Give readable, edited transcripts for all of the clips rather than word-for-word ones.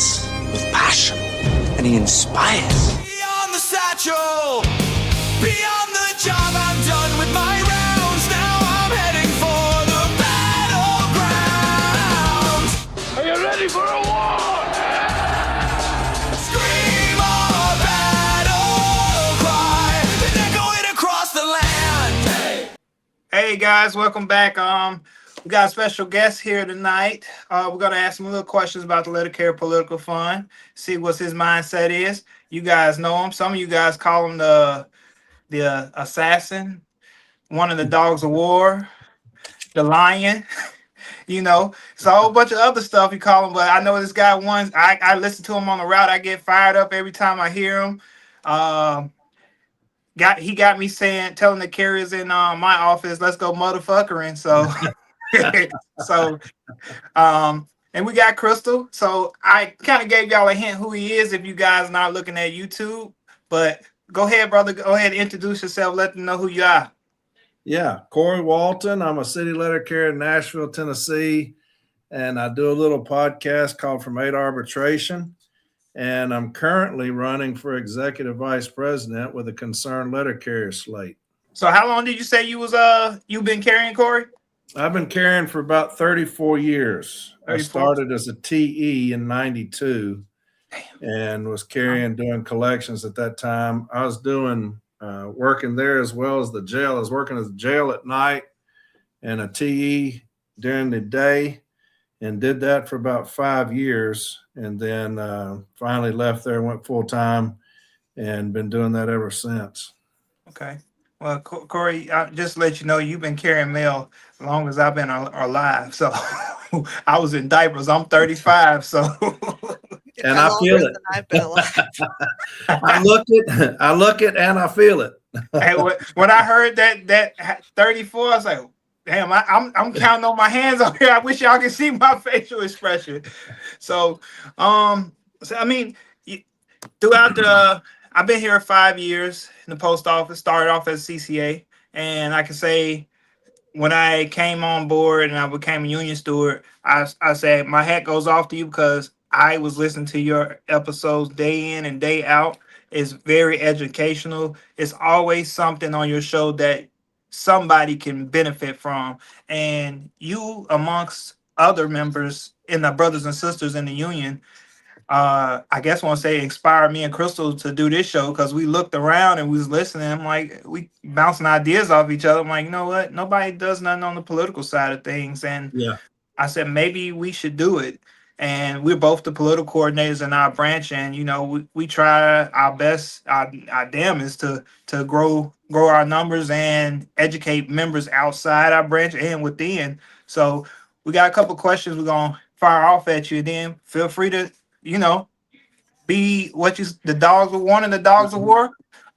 leads with passion, and he inspires. Beyond the satchel, beyond the job, I'm done with my rounds. Now I'm heading for the battleground. Are you ready for a war? Scream our battle cry, and echo it across the land. Hey guys, welcome back. We got a special guest here tonight. We're gonna ask him a little questions about the Letter Carrier Political Fund. See what his mindset is. You guys know him. Some of you guys call him the assassin, one of the dogs of war, the lion. You know, it's a whole bunch of other stuff you call him. But I know this guy once. I listen to him on the route. I get fired up every time I hear him. He got me telling the carriers in my office, let's go motherfuckering. So and we got Crystal. So I kind of gave y'all a hint who he is if you guys not looking at YouTube. But go ahead, brother. Go ahead and introduce yourself. Let them know who you are. Yeah, Corey Walton. I'm a city letter carrier in Nashville, Tennessee, and I do a little podcast called From 8 Arbitration. And I'm currently running for executive vice president with a concerned letter carrier slate. So how long did you say you've been carrying, Corey? I've been carrying for about 34 years. 34? I started as a TE in 92 and was carrying, doing collections at that time. I was doing working there as well as the jail. I was working at the jail at night and a TE during the day, and did that for about 5 years, and then finally left there, went full time, and been doing that ever since. Okay. Well, Corey, just to let you know, you've been carrying mail as long as I've been alive. So I was in diapers. I'm 35, so. And I feel it. I've been alive. I look it, and I feel it. Hey, when I heard that 34, I was like, damn, I'm counting on my hands over here. I wish y'all could see my facial expression. So I mean, throughout I've been here 5 years in the post office, started off as CCA. And I can say when I came on board and I became a union steward, I said my hat goes off to you because I was listening to your episodes day in and day out. It's very educational. It's always something on your show that somebody can benefit from. And you, amongst other members and the brothers and sisters in the union, I guess I want to say inspired me and Crystal to do this show because we looked around and we was listening. I'm like, we bouncing ideas off each other. I'm like, you know what? Nobody does nothing on the political side of things. And Yeah, I said, maybe we should do it. And we're both the political coordinators in our branch. And, you know, we try our best, our damnedest to grow our numbers and educate members outside our branch and within. So we got a couple questions we're going to fire off at you. Then feel free to, you know, be the dogs of one and the dogs of war.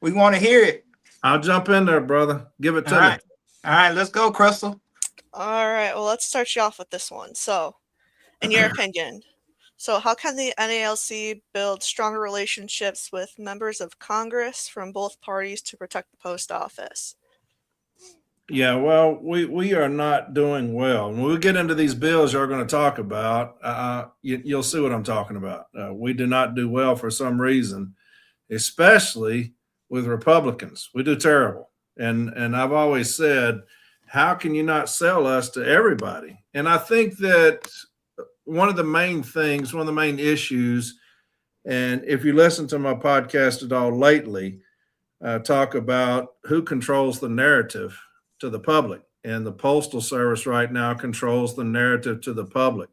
We want to hear it. I'll jump in there, brother. Give it to me. All right, let's go, Crystal. All right, well, let's start you off with this one. So, in your opinion, how can the NALC build stronger relationships with members of Congress from both parties to protect the post office? Yeah, well, we are not doing well. When we get into these bills you're going to talk about, you'll see what I'm talking about. We do not do well for some reason, especially with Republicans. We do terrible. And I've always said, how can you not sell us to everybody? And I think that one of the main issues, and if you listen to my podcast at all lately, talk about who controls the narrative to the public. And the Postal Service right now controls the narrative to the public.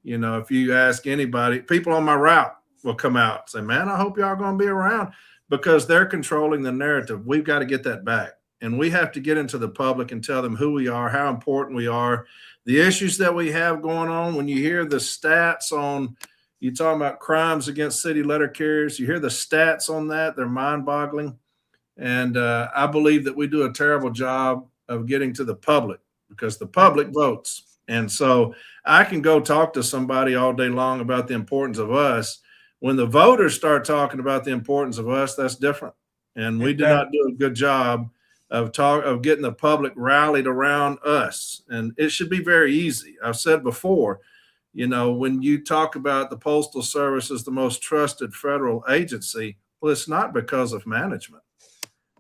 You know, if you ask anybody, people on my route will come out and say, man, I hope y'all going to be around, because they're controlling the narrative. We've got to get that back. And we have to get into the public and tell them who we are, how important we are, the issues that we have going on. When you hear the stats on, you talking about crimes against city letter carriers, you hear the stats on that, they're mind-boggling. And I believe that we do a terrible job of getting to the public because the public votes. And so I can go talk to somebody all day long about the importance of us. When the voters start talking about the importance of us, that's different. And we do not do a good job of getting the public rallied around us. And it should be very easy. I've said before, You know, when you talk about the Postal Service as the most trusted federal agency, well, it's not because of management.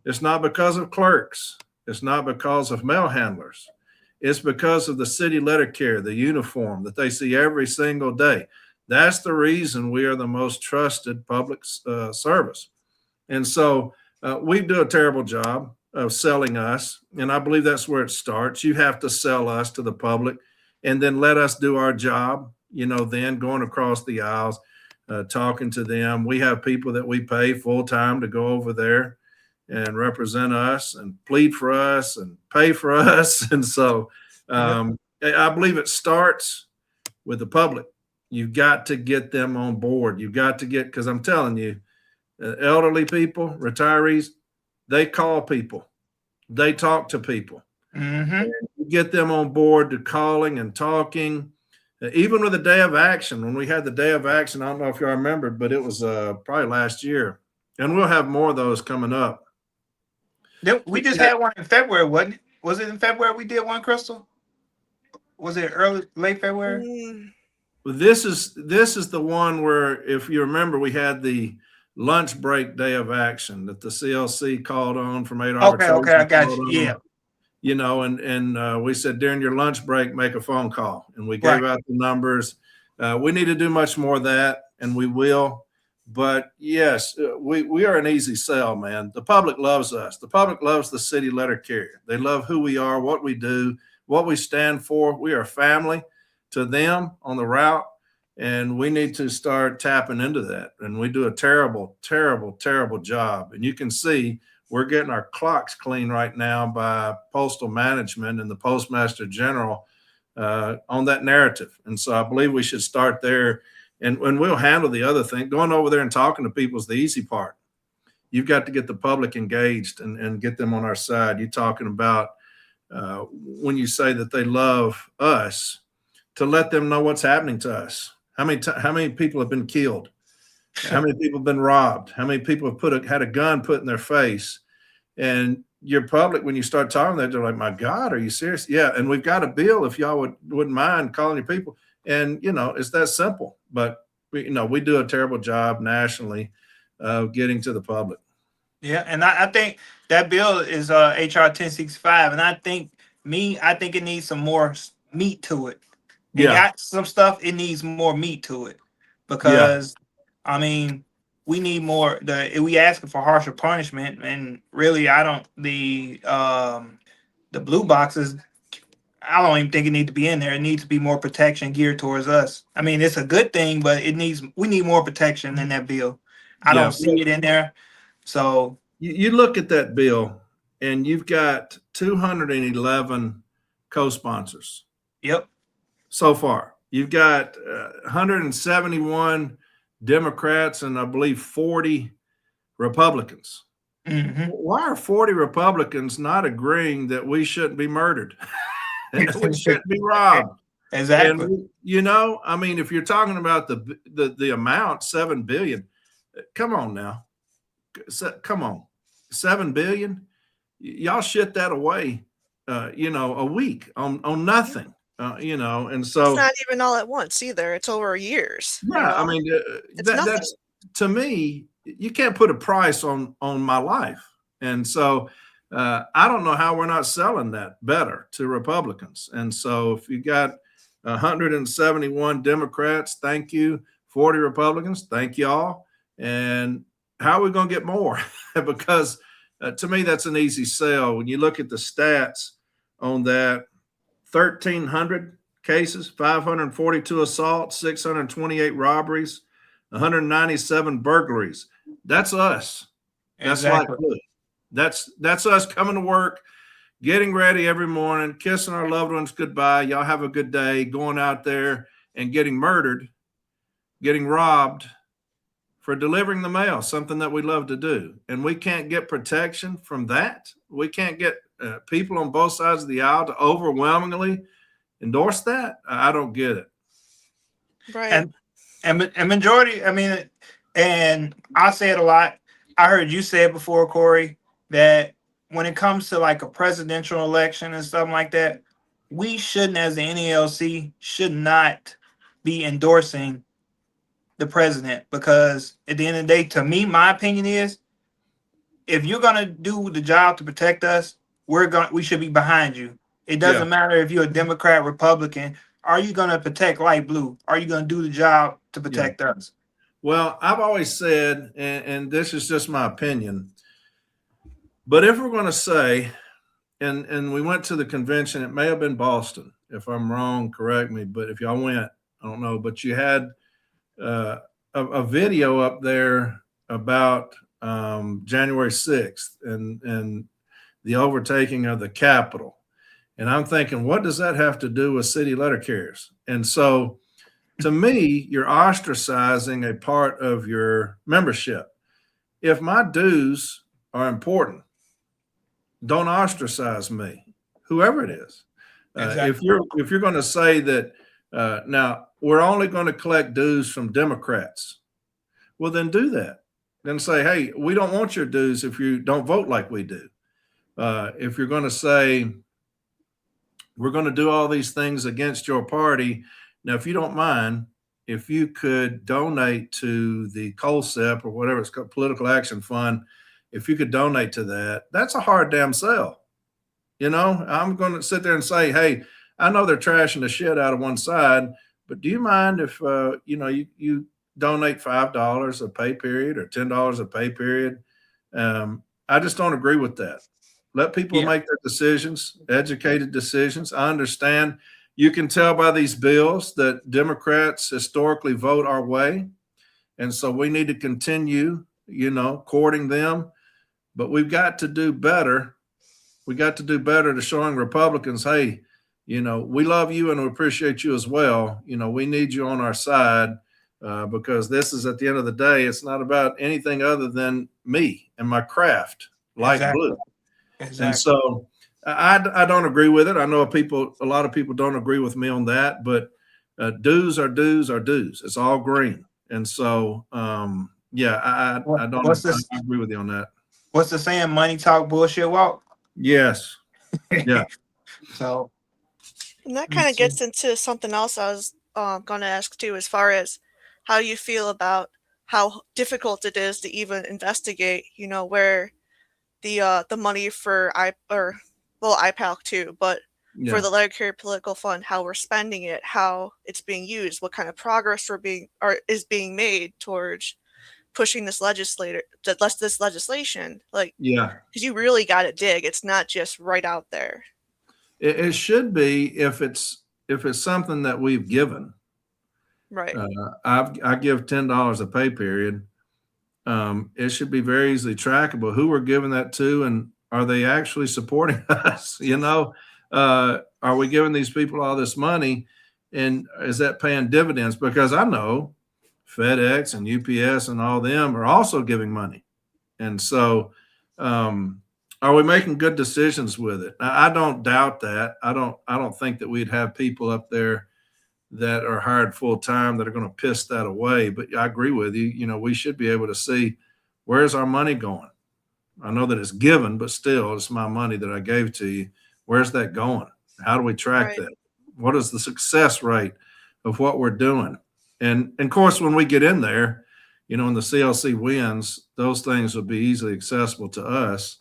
It's not because of clerks. It's not because of mail handlers. It's because of the city letter carrier, the uniform that they see every single day. That's the reason we are the most trusted public service. And so we do a terrible job of selling us. And I believe that's where it starts. You have to sell us to the public and then let us do our job, you know, then going across the aisles, talking to them. We have people that we pay full time to go over there and represent us and plead for us and pay for us. And so I believe it starts with the public. You've got to get them on board. You've got to get, because I'm telling you, elderly people, retirees, they call people, they talk to people. You get them on board to calling and talking. Even with the day of action, when we had the day of action, I don't know if y'all remembered, but it was probably last year. And we'll have more of those coming up. We just had one in February, wasn't it? Was it in February we did one, Crystal? Was it late February? This is the one where, if you remember, we had the lunch break day of action that the CLC called on from 8 Arbitration. Okay, I got you. Yeah. You know, and we said during your lunch break, make a phone call, and we gave out the numbers. We need to do much more of that, and we will. But yes, we are an easy sell, man. The public loves us. The public loves the city letter carrier. They love who we are, what we do, what we stand for. We are family to them on the route, and we need to start tapping into that. And we do a terrible, terrible, terrible job. And you can see we're getting our clocks clean right now by postal management and the Postmaster General on that narrative. And so I believe we should start there. And we'll handle the other thing. Going over there and talking to people is the easy part. You've got to get the public engaged and get them on our side. You're talking about when you say that they love us, to let them know what's happening to us. How many people have been killed? How many people have been robbed? How many people have had a gun put in their face? And your public, when you start talking, they're like, "My God, are you serious?" Yeah, and we've got a bill. If y'all wouldn't mind calling your people. And, you know, it's that simple. But, we do a terrible job nationally of getting to the public. Yeah, and I think that bill is HR 1065, and I think it needs some more meat to it. Got some stuff, it needs more meat to it. Because, I mean, we need more. We asking for harsher punishment, and really, the blue boxes, I don't even think it needs to be in there. It needs to be more protection geared towards us. I mean, it's a good thing, but we need more protection in that bill. I don't see it in there. So you look at that bill, and you've got 211 co-sponsors. Yep. So far, you've got 171 Democrats and I believe 40 Republicans. Why are 40 Republicans not agreeing that we shouldn't be murdered? We shouldn't be robbed. Exactly. And, I mean, if you're talking about the amount, $7 billion, come on now. Come on. $7 billion. Y'all shit that away, a week on nothing, and so it's not even all at once either. It's over years. Yeah. I mean, that's, to me, you can't put a price on my life. And so I don't know how we're not selling that better to Republicans. And so if you got 171 Democrats, thank you. 40 Republicans, thank y'all. And how are we going to get more? Because to me, that's an easy sell. When you look at the stats on that, 1,300 cases, 542 assaults, 628 robberies, 197 burglaries. That's us. Exactly. That's us coming to work, getting ready every morning, kissing our loved ones goodbye. Y'all have a good day, going out there and getting murdered, getting robbed for delivering the mail, something that we love to do. And we can't get protection from that. We can't get people on both sides of the aisle to overwhelmingly endorse that. I don't get it. Right. And majority, I mean, and I say it a lot. I heard you say it before, Corey, that when it comes to like a presidential election and stuff like that, we shouldn't, as the NALC, should not be endorsing the president, because at the end of the day, to me, my opinion is, if you're gonna do the job to protect us, we should be behind you. It doesn't matter if you're a Democrat, Republican. Are you gonna protect light blue? Are you gonna do the job to protect us? Well, I've always said, and this is just my opinion, but if we're going to say, and we went to the convention, it may have been Boston. If I'm wrong, correct me. But if y'all went, I don't know. But you had a video up there about January 6th and the overtaking of the Capitol. And I'm thinking, what does that have to do with city letter carriers? And so, to me, you're ostracizing a part of your membership. If my dues are important, don't ostracize me, whoever it is. Exactly. If you're going to say that now we're only going to collect dues from Democrats, well, then do that. Then say, hey, we don't want your dues if you don't vote like we do. If you're going to say we're going to do all these things against your party, now, if you don't mind, if you could donate to the COLSEP or whatever it's called, Political Action Fund, if you could donate to that, that's a hard damn sell. You know, I'm going to sit there and say, hey, I know they're trashing the shit out of one side, but do you mind if, you donate $5 a pay period or $10 a pay period? I just don't agree with that. Let people make their decisions, educated decisions. I understand. You can tell by these bills that Democrats historically vote our way. And so we need to continue, courting them. But we've got to do better. We got to do better to showing Republicans, hey, we love you and we appreciate you as well. We need you on our side because this is, at the end of the day, it's not about anything other than me and my craft, light blue. Exactly. And so I don't agree with it. I know a lot of people don't agree with me on that, but dues are dues are dues. It's all green. And so, I agree with you on that. What's the saying? Money talk, bullshit walk. Yes. Yeah. So, and that kind of gets into something else I was going to ask too, as far as how you feel about how difficult it is to even investigate, where the money for IPALC too, but for the letter carrier political fund, how we're spending it, how it's being used, what kind of progress is being made towards pushing this legislation. Because you really got to dig. It's not just right out there. It should be if it's something that we've given. Right. I give $10 a pay period. It should be very easily trackable who we're giving that to, and are they actually supporting us? Are we giving these people all this money, and is that paying dividends? Because I know FedEx and UPS and all them are also giving money. And so are we making good decisions with it? I don't doubt that. I don't think that we'd have people up there that are hired full time that are going to piss that away. But I agree with you. We should be able to see, where's our money going? I know that it's given, but still, it's my money that I gave to you. Where's that going? How do we track that? What is the success rate of what we're doing? And of course, when we get in there, when the CLC wins, those things will be easily accessible to us.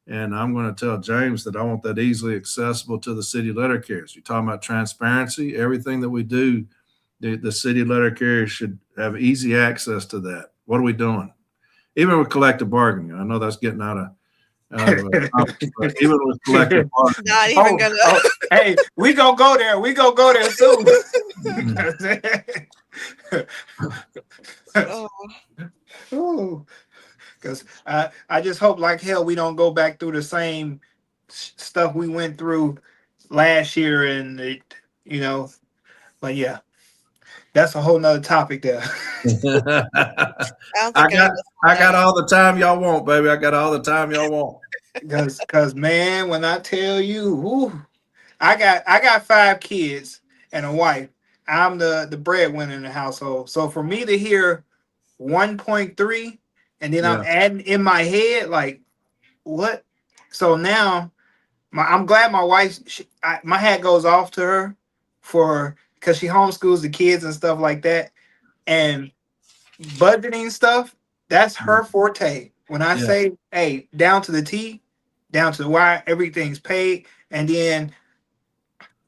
And I'm going to tell James that I want that easily accessible to the city letter carriers. You're talking about transparency. Everything that we do, the city letter carriers should have easy access to that. What are we doing? Even with collective bargaining. I know that's getting out of even with collective bargaining. Not even gonna. Hey, we gonna go there. We gonna go there soon. Because I just hope like hell we don't go back through the same stuff we went through last year, and but yeah, that's a whole nother topic there. I got all the time y'all want, baby. I got all the time y'all want. Because man, when I tell you, I got 5 kids and a wife. I'm the breadwinner in the household. So for me to hear 1.3, and then I'm adding in my head, like, what? So now, I'm glad my wife, my hat goes off to her for because she homeschools the kids and stuff like that. And budgeting stuff, that's her forte. When I Yeah. say, hey, down to the T, down to the Y, everything's paid. And then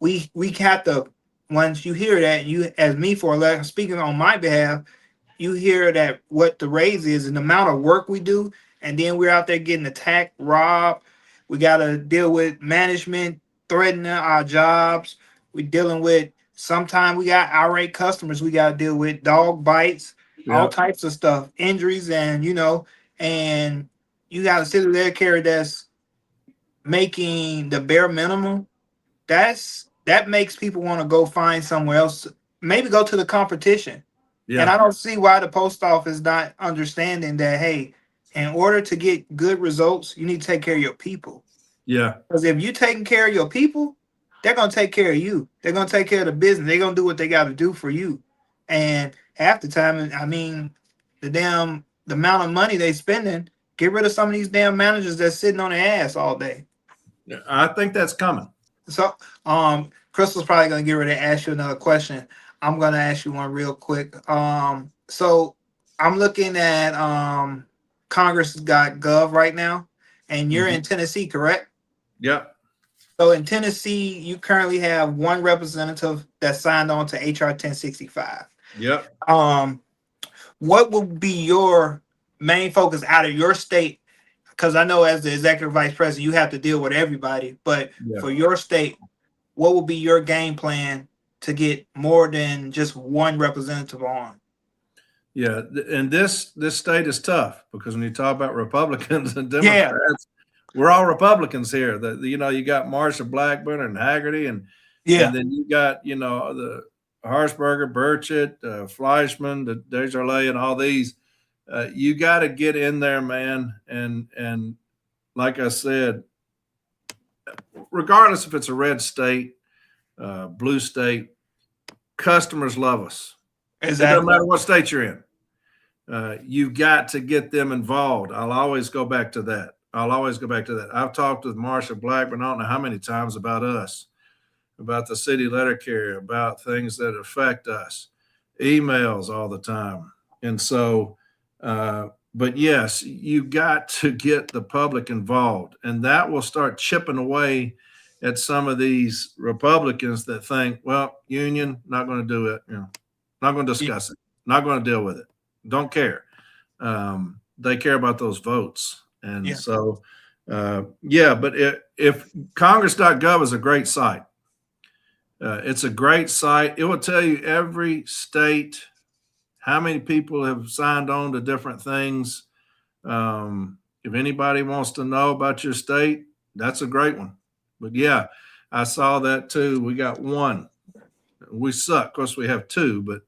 we have to, once you hear that, you as me for like speaking on my behalf, you hear that what the raise is and the amount of work we do, and then we're out there getting attacked, robbed. We got to deal with management threatening our jobs. We're dealing with sometimes we got irate customers we got to deal with, dog bites, all Yeah. types of stuff, injuries, and and you got to sit there carry that's making the bare minimum. That makes people want to go find somewhere else, maybe go to the competition. And I Yeah. don't see why the post office not understanding that, hey, in order to get good results, you need to take care of your people. Yeah. Because if you're taking care of your people, they're gonna take care of you. They're gonna take care of the business. They're gonna do what they got to do for you. And half the time, I mean, the amount of money they spending, get rid of some of these damn managers that's sitting on their ass all day. I think that's coming. So, Crystal's probably gonna get ready to ask you another question. I'm gonna ask you one real quick. So I'm looking at Congress.gov right now, and you're in Tennessee, correct? Yeah. So in Tennessee, you currently have one representative that signed on to HR 1065. Yep. What would be your main focus out of your state? Because I know as the executive vice president, you have to deal with everybody, but Yeah. for your state, what would be your game plan to get more than just one representative on? Yeah, and this state is tough because when you talk about Republicans and Yeah. Democrats, we're all Republicans here. You got Marsha Blackburn and Haggerty, and then you got the Harshberger, Burchett, Fleischman, the Desjardins, and all these. You got to get in there, man, and like I said, regardless if it's a red state, blue state, customers love us. Exactly. It doesn't matter what state you're in. You've got to get them involved. I'll always go back to that. I've talked with Marsha Blackburn, I don't know how many times, about us, about the city letter carrier, about things that affect us, emails all the time. And so, but yes, you got to get the public involved, and that will start chipping away at some of these Republicans that think, well, union, not going to do it, not going to discuss it, not going to deal with it, don't care. They care about those votes. And so, but if Congress.gov is a great site, it's a great site. It will tell you every state, how many people have signed on to different things. If anybody wants to know about your state, that's a great one. But yeah, I saw that too. We got one. We suck. Of course, we have two, but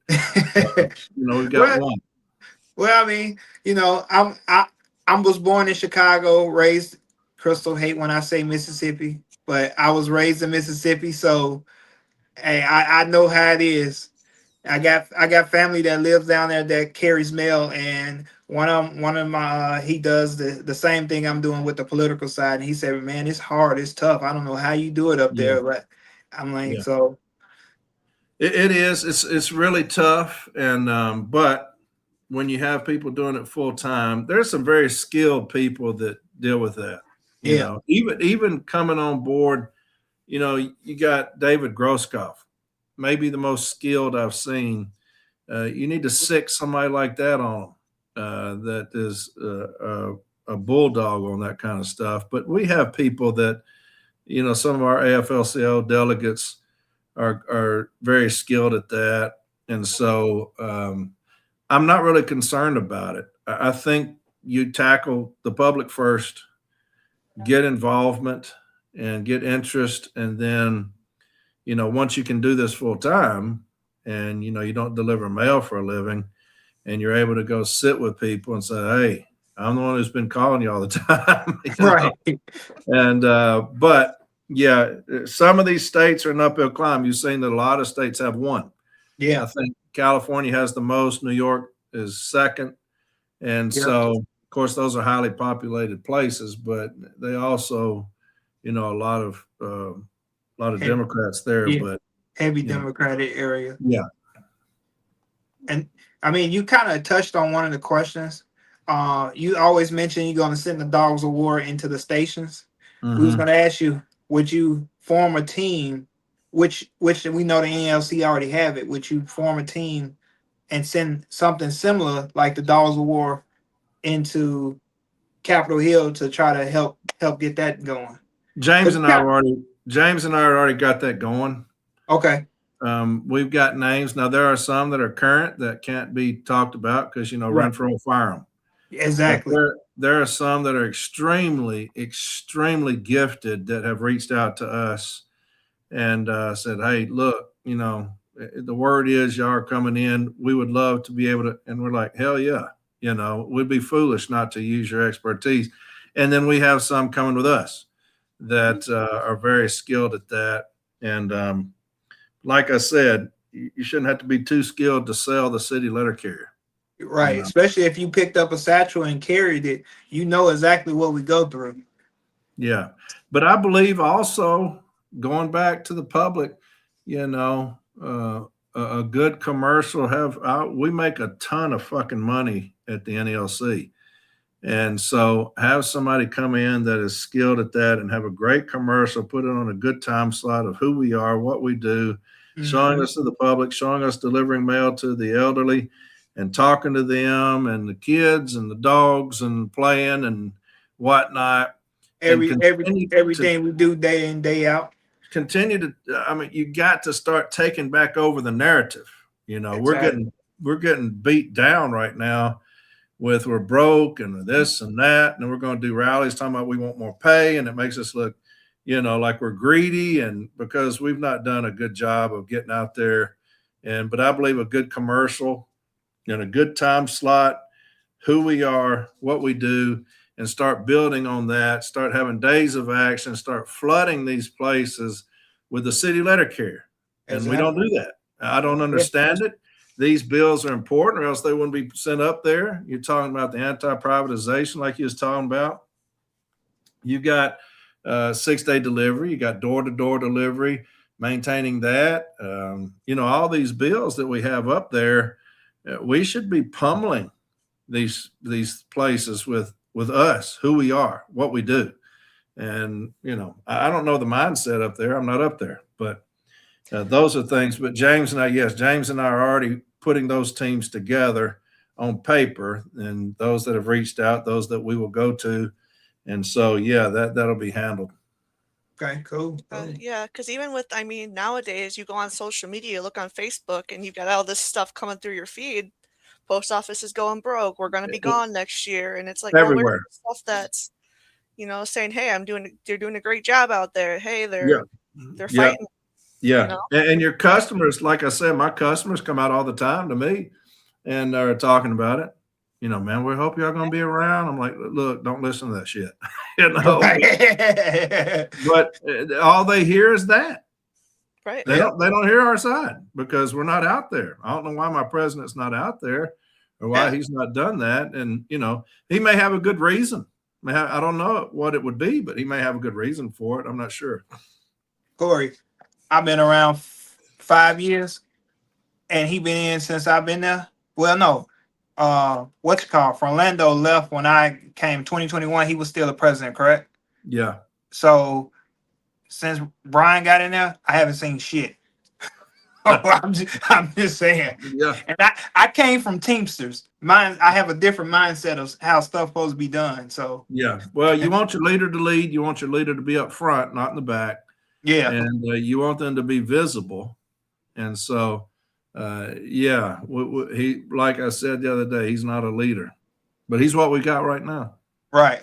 we've got one. Well, I mean, I was born in Chicago, raised. Crystal hate when I say Mississippi, but I was raised in Mississippi, so hey, I know how it is. I got family that lives down there that carries mail, and one of my he does the same thing I'm doing with the political side, and he said, "Man, it's hard, it's tough. I don't know how you do it up there," but I'm like, so it is. It's really tough, and but when you have people doing it full time, there's some very skilled people that deal with that. Even coming on board, you got David Groskopf, maybe the most skilled I've seen. You need to sick somebody like that on that is a bulldog on that kind of stuff. But we have people that, some of our AFL-CIO delegates are very skilled at that. And so I'm not really concerned about it. I think you tackle the public first, get involvement and get interest. And then, once you can do this full time and, you don't deliver mail for a living and you're able to go sit with people and say, hey, I'm the one who's been calling you all the time. Right. And, but yeah, some of these states are an uphill climb. You've seen that a lot of states have one. Yeah. I think California has the most. New York is second. And so, of course, those are highly populated places, but they also, a lot of Democrats there. But heavy Yeah. Democratic area. Yeah. And I mean, you kind of touched on one of the questions. You always mention you're going to send the dogs of war into the stations. We was Mhm. going to ask you, would you form a team, which we know the NLC already have it, would you form a team and send something similar like the dogs of war into Capitol Hill to try to help get that going? James and I already got that going. Okay. We've got names. Now there are some that are current that can't be talked about because, you know, Right. Renfro will fire them. Exactly. But there are some that are extremely, extremely gifted that have reached out to us and said, hey, look, you know, the word is y'all are coming in. We would love to be able to. And we're like, hell yeah. You know, we'd be foolish not to use your expertise. And then we have some coming with us that are very skilled at that. And like I said, you shouldn't have to be too skilled to sell the city letter carrier. Right. You know? Especially if you picked up a satchel and carried it, you know exactly what we go through. Yeah. But I believe also going back to the public, you know, a good commercial we make a ton of fucking money at the NALC. And so have somebody come in that is skilled at that and have a great commercial, put it on a good time slot of who we are, what we do, showing us to the public, showing us delivering mail to the elderly and talking to them and the kids and the dogs and playing and whatnot. Everything we do day in, day out. Continue to, I mean, you got to start taking back over the narrative. You know, Exactly. we're getting beat down right now with we're broke and this and that, and we're going to do rallies talking about we want more pay, and it makes us look, you know, like we're greedy, and because we've not done a good job of getting out there. But I believe a good commercial and a good time slot, who we are, what we do, and start building on that, start having days of action, start flooding these places with the city letter carrier. And we don't do that. I don't understand it. These bills are important or else they wouldn't be sent up there. You're talking about the anti-privatization like you was talking about. You got 6-day delivery. You got door-to-door delivery, maintaining that. You know, all these bills that we have up there, we should be pummeling these places with us, who we are, what we do. And, you know, I don't know the mindset up there. I'm not up there, but those are things. But James and I are already putting those teams together on paper, and those that have reached out, those that we will go to. And so, yeah, that'll be handled. Okay, cool. Yeah, because even with, I mean, nowadays you go on social media, look on Facebook, and you've got all this stuff coming through your feed. Post office is going broke. We're going to be gone next year. And it's like, well, everywhere. where's the stuff that's, you know, saying, hey, they're doing a great job out there. Hey, they're fighting. Yeah. You know? And your customers, like I said, my customers come out all the time to me and are talking about it. You know, man, we hope y'all going to be around. I'm like, look, don't listen to that shit. You know, but all they hear is that. Right. They don't hear our side because we're not out there. I don't know why my president's not out there or why he's not done that. And, you know, he may have a good reason. I don't know what it would be, but he may have a good reason for it. I'm not sure. Corey, I've been around 5 years, and he been in since I've been there. Well, no, Orlando left when I came 2021. He was still the president, correct? Yeah. So since Brian got in there, I haven't seen shit. I'm just saying. Yeah. And I came from Teamsters. I have a different mindset of how stuff supposed to be done. So yeah. Well, you want your leader to lead. You want your leader to be up front, not in the back. Yeah. And you want them to be visible. And so, he, like I said the other day, he's not a leader, but he's what we got right now. Right.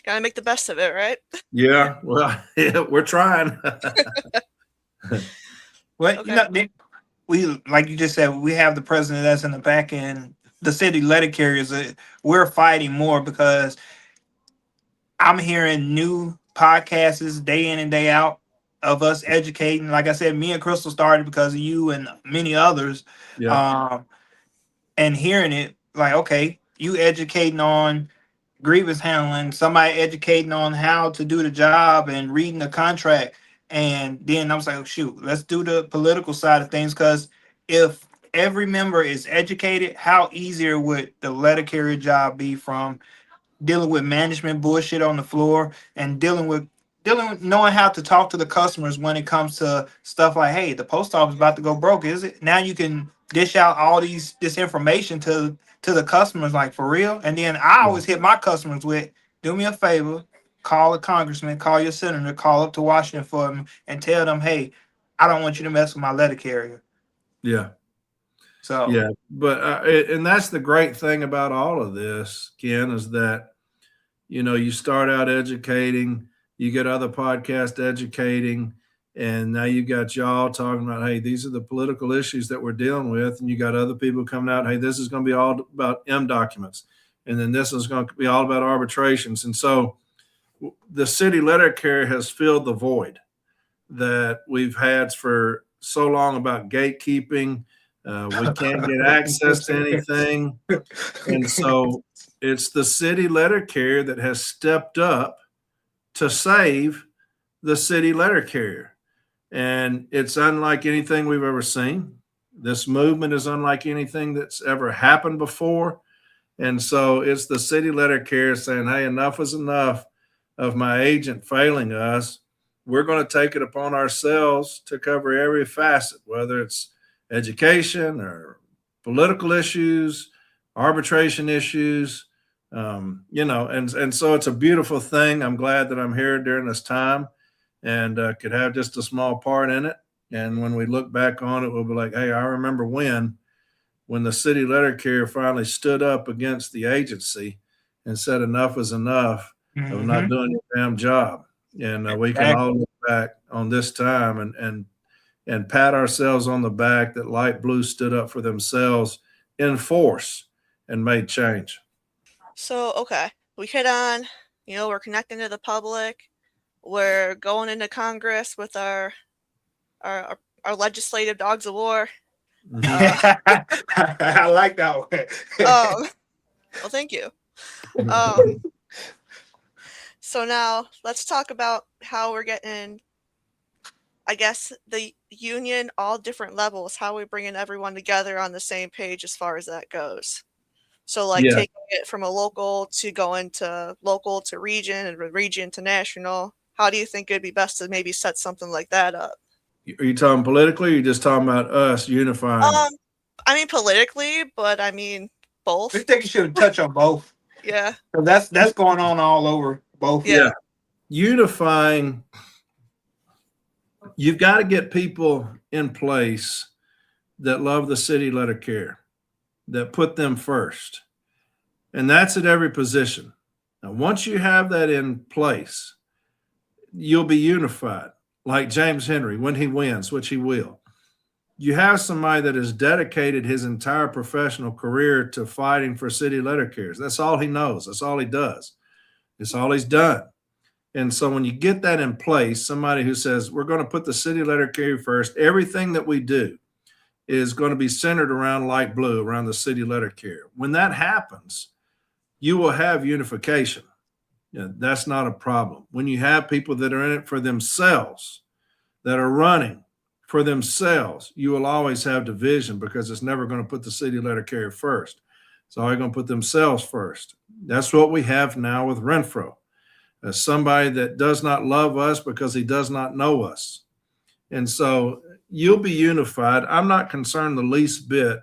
Gotta make the best of it, right? Yeah. Well, yeah, we're trying. Well, Okay. you know, we, like you just said, we have the president that's in the back end. The city letter carriers, we're fighting more because I'm hearing new podcasts day in and day out of us educating. Like I said, me and Crystal started because of you and many others. Yeah. And hearing it, like, okay, you educating on grievance handling, somebody educating on how to do the job and reading the contract. And then I was like, oh, shoot, let's do the political side of things, because if every member is educated, how easier would the letter carrier job be, from dealing with management bullshit on the floor, and dealing with knowing how to talk to the customers when it comes to stuff like, hey, the post office is about to go broke, is it? Now you can dish out all this information to the customers, like, for real. And then I always hit my customers with, do me a favor, call a congressman, call your senator, call up to Washington for them, and tell them, hey, I don't want you to mess with my letter carrier. Yeah. So Yeah, but and that's the great thing about all of this, Ken, is that, you know, you start out educating, you get other podcasts educating, and now you got y'all talking about, hey, these are the political issues that we're dealing with, and you got other people coming out, hey, this is going to be all about M documents, and then this is going to be all about arbitrations. And so the city letter carrier has filled the void that we've had for so long about gatekeeping. We can't get access to anything. And so it's the city letter carrier that has stepped up to save the city letter carrier. And it's unlike anything we've ever seen. This movement is unlike anything that's ever happened before. And so it's the city letter carrier saying, hey, enough is enough of my agent failing us. We're going to take it upon ourselves to cover every facet, whether it's education or political issues, arbitration issues, you know, and so it's a beautiful thing. I'm glad that I'm here during this time and could have just a small part in it. And when we look back on it, we'll be like, hey, I remember when the city letter carrier finally stood up against the agency and said enough is enough of not doing your damn job. And we can all look back on this time and pat ourselves on the back that Light Blue stood up for themselves in force and made change. So, okay, we hit on, you know, we're connecting to the public. We're going into Congress with our legislative dogs of war. I like that one. Well, thank you. So now let's talk about how we're getting, I guess, the union, all different levels, how we bringing everyone together on the same page as far as that goes. So like taking it from a local to going to local to region and region to national. How do you think it'd be best to maybe set something like that up? Are you talking politically or are you just talking about us unifying? I mean politically, but I mean both. I think you should touch on both. Yeah. That's going on all over both. Yeah. Unifying, you've got to get people in place that love the city letter carrier, that put them first. And that's at every position. Now, once you have that in place, you'll be unified. Like James Henry, when he wins, which he will. You have somebody that has dedicated his entire professional career to fighting for city letter carriers. That's all he knows. That's all he does. It's all he's done. And so when you get that in place, somebody who says, we're going to put the city letter carrier first, everything that we do is going to be centered around Light Blue, around the city letter carrier. When that happens, you will have unification. That's not a problem. When you have people that are in it for themselves, that are running for themselves, you will always have division because it's never going to put the city letter carrier first. It's always going to put themselves first. That's what we have now with Renfro. As somebody that does not love us because he does not know us. And so you'll be unified. I'm not concerned the least bit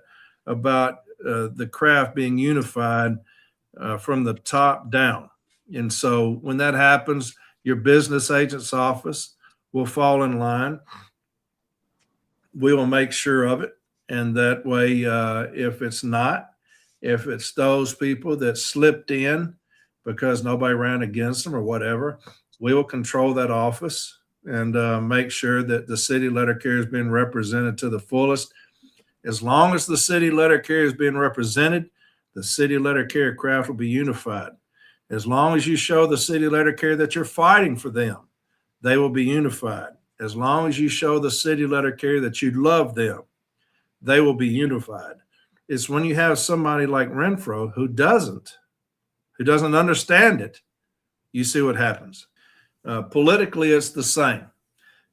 about the craft being unified from the top down. And so when that happens, your business agent's office will fall in line. We will make sure of it. And that way, if it's those people that slipped in because nobody ran against them or whatever, we will control that office and make sure that the city letter carrier is being represented to the fullest. As long as the city letter carrier is being represented, the city letter carrier craft will be unified. As long as you show the city letter carrier that you're fighting for them, they will be unified. As long as you show the city letter carrier that you love them, they will be unified. It's when you have somebody like Renfro who doesn't understand it, you see what happens. Politically, it's the same.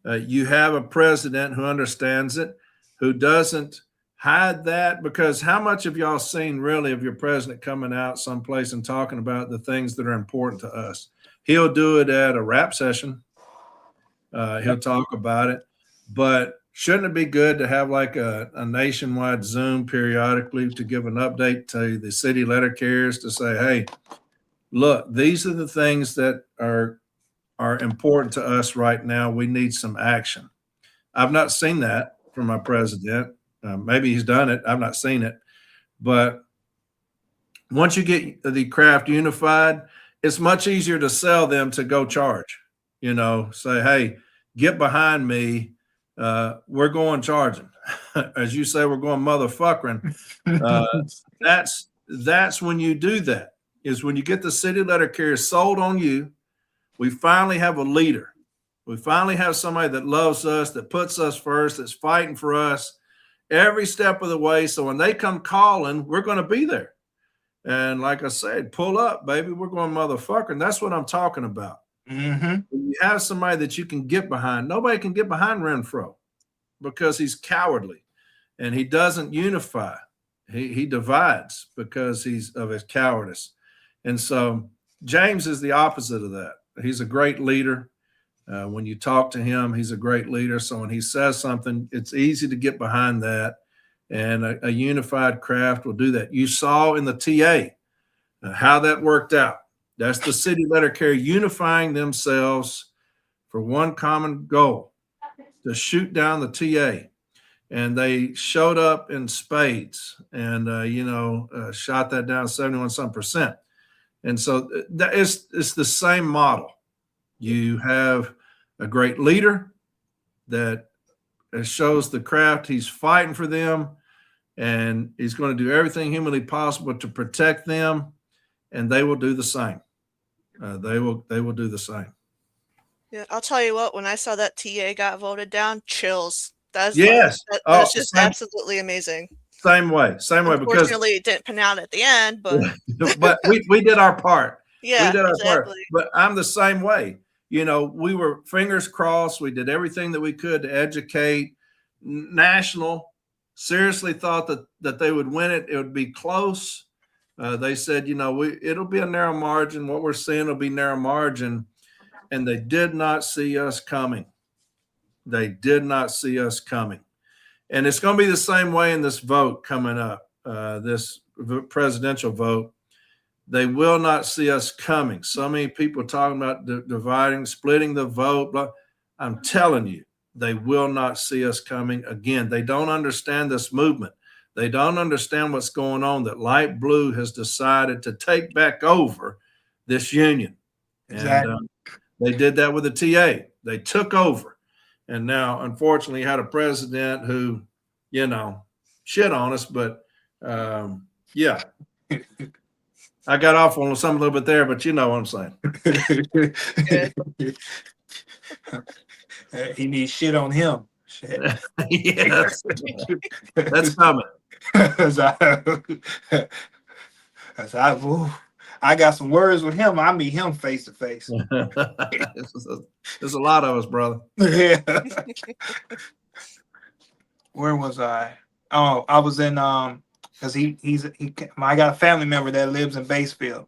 You have a president who understands it, who doesn't hide that, because how much have y'all seen really of your president coming out someplace and talking about the things that are important to us? He'll do it at a rap session. He'll talk about it, but shouldn't it be good to have like a nationwide Zoom periodically to give an update to the city letter carriers to say, hey, look, these are the things that are important to us right now. We need some action. I've not seen that from my president. Maybe he's done it. I've not seen it. But once you get the craft unified, it's much easier to sell them to go charge. Say, hey, get behind me. We're going charging. As you say, we're going motherfuckering. That's when you do that, is when you get the city letter carrier sold on you. We finally have a leader. We finally have somebody that loves us, that puts us first, that's fighting for us every step of the way. So when they come calling, we're going to be there. And like I said, pull up, baby. We're going motherfucker. And that's what I'm talking about. Mm-hmm. When you have somebody that you can get behind, nobody can get behind Renfro because he's cowardly and he doesn't unify. He divides because he's of his cowardice. And so James is the opposite of that. He's a great leader. When you talk to him, he's a great leader. So when he says something, it's easy to get behind that. And a unified craft will do that. You saw in the TA how that worked out. That's the city letter carrier unifying themselves for one common goal, to shoot down the TA. And they showed up in spades and, shot that down 71%. And so it's the same model. You have a great leader that shows the craft he's fighting for them, and he's going to do everything humanly possible to protect them, and they will do the same. They will do the same. Yeah, I'll tell you what, when I saw that TA got voted down, chills. That's just absolutely amazing. Same way, because unfortunately it didn't pan out at the end, but but we did our part. Yeah, we did our exactly. part. But I'm the same way. We were fingers crossed. We did everything that we could to educate. National seriously thought that they would win it. It would be close. They said, it'll be a narrow margin. What we're seeing will be narrow margin. And they did not see us coming. They did not see us coming. And it's going to be the same way in this vote coming up, this presidential vote. They will not see us coming. So many people talking about dividing, splitting the vote. Blah. I'm telling you, they will not see us coming again. They don't understand this movement. They don't understand what's going on, that light blue has decided to take back over this union. Exactly. And they did that with the TA. They took over. And now, unfortunately, you had a president who, shit on us. But, yeah. I got off on something a little bit there, but you know what I'm saying. He needs shit on him. Shit. Yes. That's coming. I got some words with him. I meet him face to face. There's a lot of us, brother. Yeah. Where was I? Oh, I was in because I got a family member that lives in Basefield,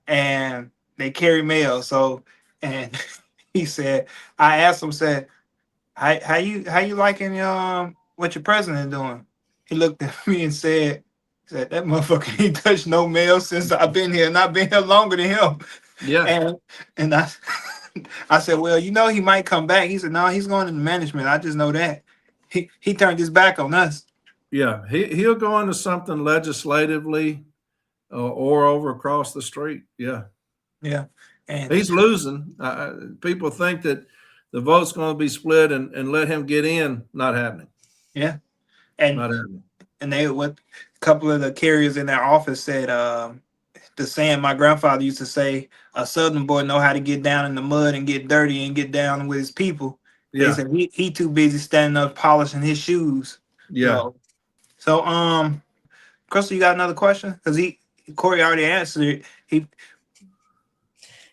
and they carry mail. So, and he said, I asked him, said, how you liking what your president doing? He looked at me and said that motherfucker ain't touched no mail since I've been here, and I've been here longer than him. Yeah. And I said, well, he might come back. He said, no, he's going into management. I just know that. He turned his back on us. Yeah, he'll go into something legislatively or over across the street. Yeah. Yeah. And he's losing. People think that the vote's going to be split and let him get in. Not happening. Yeah. And not happening. And a couple of the carriers in their office said the saying my grandfather used to say, a Southern boy know how to get down in the mud and get dirty and get down with his people. Yeah. They said he too busy standing up polishing his shoes. Yeah. So Crystal, you got another question? Because Corey already answered it.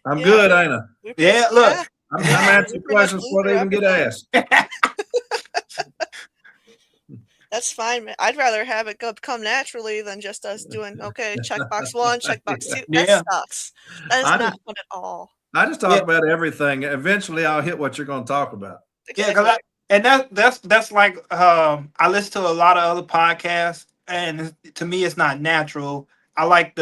I'm good, ain't I? Yeah, look. I'm answering questions before they even get asked. That's fine, man. I'd rather have it come naturally than just us doing, okay, checkbox 1, checkbox 2. That Yeah. sucks. That is I not just, fun at all. I just talk about everything. Eventually, I'll hit what you're going to talk about. Yeah, Exactly. that's like I listen to a lot of other podcasts, and to me, it's not natural. I want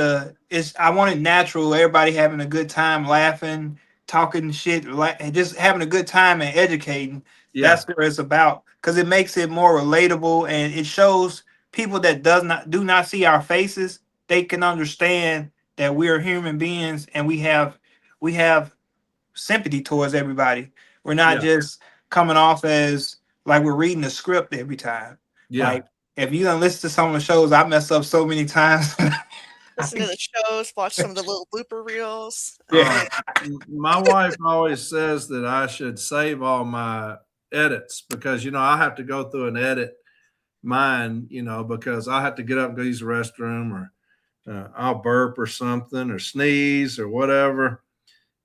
it natural. Everybody having a good time, laughing, talking shit, and just having a good time and educating. Yeah. That's what it's about, because it makes it more relatable, and it shows people that do not see our faces. They can understand that we are human beings, and we have sympathy towards everybody. We're not Yeah. just coming off as like we're reading a script every time. Yeah. Like, if you don't listen to some of the shows, I mess up so many times. Listen to the shows, watch some of the little blooper reels. Yeah. My wife always says that I should save all my edits because, I have to go through and edit mine, because I have to get up and go use the restroom, or I'll burp or something, or sneeze or whatever.